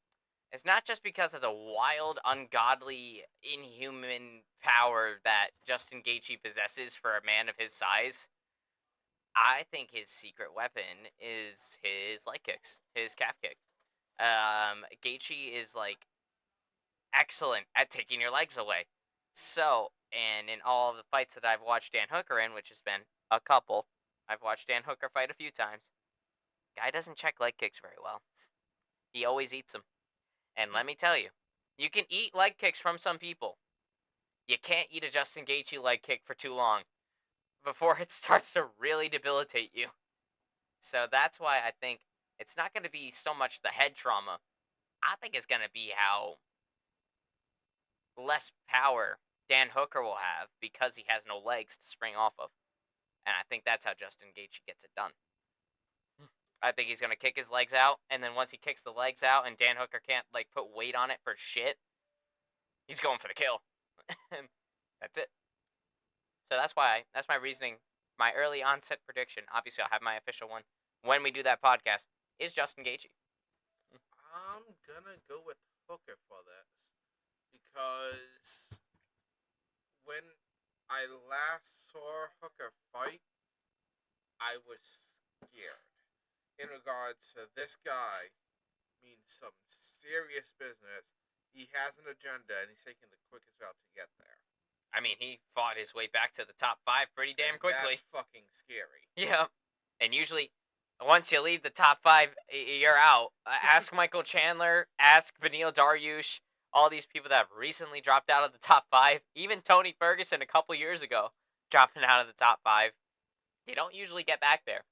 is not just because of the wild, ungodly, inhuman power that Justin Gaethje possesses for a man of his size. I think his secret weapon is his leg kicks, his calf kick. Gaethje is like excellent at taking your legs away. So, and in all the fights that I've watched Dan Hooker in, which has been a couple, I've watched Dan Hooker fight a few times. Guy doesn't check leg kicks very well. He always eats them. And let me tell you, you can eat leg kicks from some people. You can't eat a Justin Gaethje leg kick for too long before it starts to really debilitate you. So that's why I think it's not going to be so much the head trauma. I think it's going to be how less power Dan Hooker will have because he has no legs to spring off of. And I think that's how Justin Gaethje gets it done. I think he's going to kick his legs out, and then once he kicks the legs out and Dan Hooker can't, put weight on it for shit, he's going for the kill. That's it. So that's my reasoning. My early onset prediction, obviously I'll have my official one when we do that podcast, is Justin Gaethje. I'm gonna go with Hooker for this because when I last saw Hooker fight, I was scared. In regards to this guy means some serious business. He has an agenda and he's taking the quickest route to get there. I mean, he fought his way back to the top 5 pretty damn quickly. That's fucking scary. Yeah. And usually, once you leave the top 5, you're out. Ask Michael Chandler, ask Beneil Dariush, all these people that have recently dropped out of the top 5. Even Tony Ferguson a couple years ago, dropping out of the top 5. You don't usually get back there.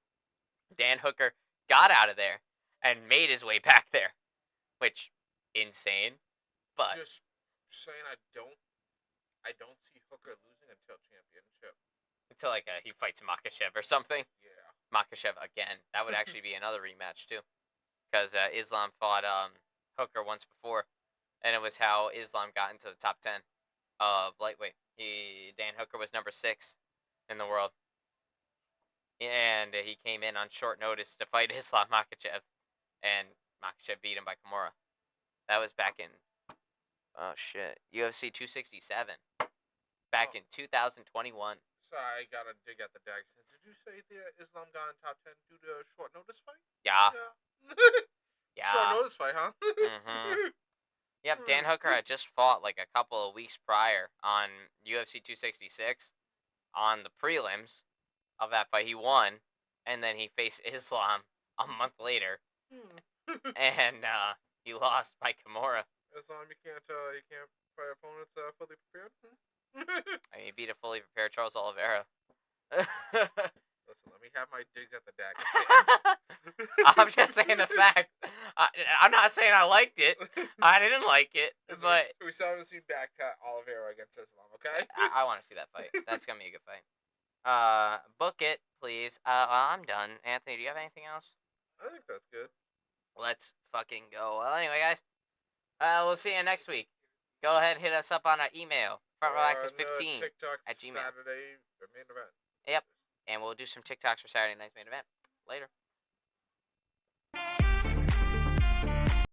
Dan Hooker got out of there and made his way back there, which, insane, but... Just saying I don't see Hooker losing until championship. Until, he fights Makhachev or something. Yeah. Makhachev again. That would actually be another rematch, too. Because Islam fought Hooker once before, and it was how Islam got into the top 10 of lightweight. Dan Hooker was number 6 in the world. And he came in on short notice to fight Islam Makhachev, and Makhachev beat him by Kimura. That was back in, UFC 267, back in 2021. Sorry, I gotta dig at the dag. Did you say that Islam got in top 10 due to a short notice fight? Yeah. Yeah. Short notice fight, huh? Mm-hmm. Yep, Dan Hooker had just fought a couple of weeks prior on UFC 266 on the prelims of that fight. He won, and then he faced Islam a month later, and he lost by Kimura. Islam, you can't fight opponents fully prepared. I mean, he beat a fully prepared Charles Oliveira. Listen, let me have my digs at the dagger stance. I'm just saying the fact. I'm not saying I liked it. I didn't like it, but we still haven't seen back to Oliveira against Islam, okay? I want to see that fight. That's gonna be a good fight. Book it, please. I'm done. Anthony, do you have anything else? I think that's good. Let's fucking go. Well, anyway, guys, we'll see you next week. Go ahead and hit us up on our email, frontrowAccess15 TikTok at Gmail. Saturday, the main event. Yep, and we'll do some TikToks for Saturday night's main event. Later.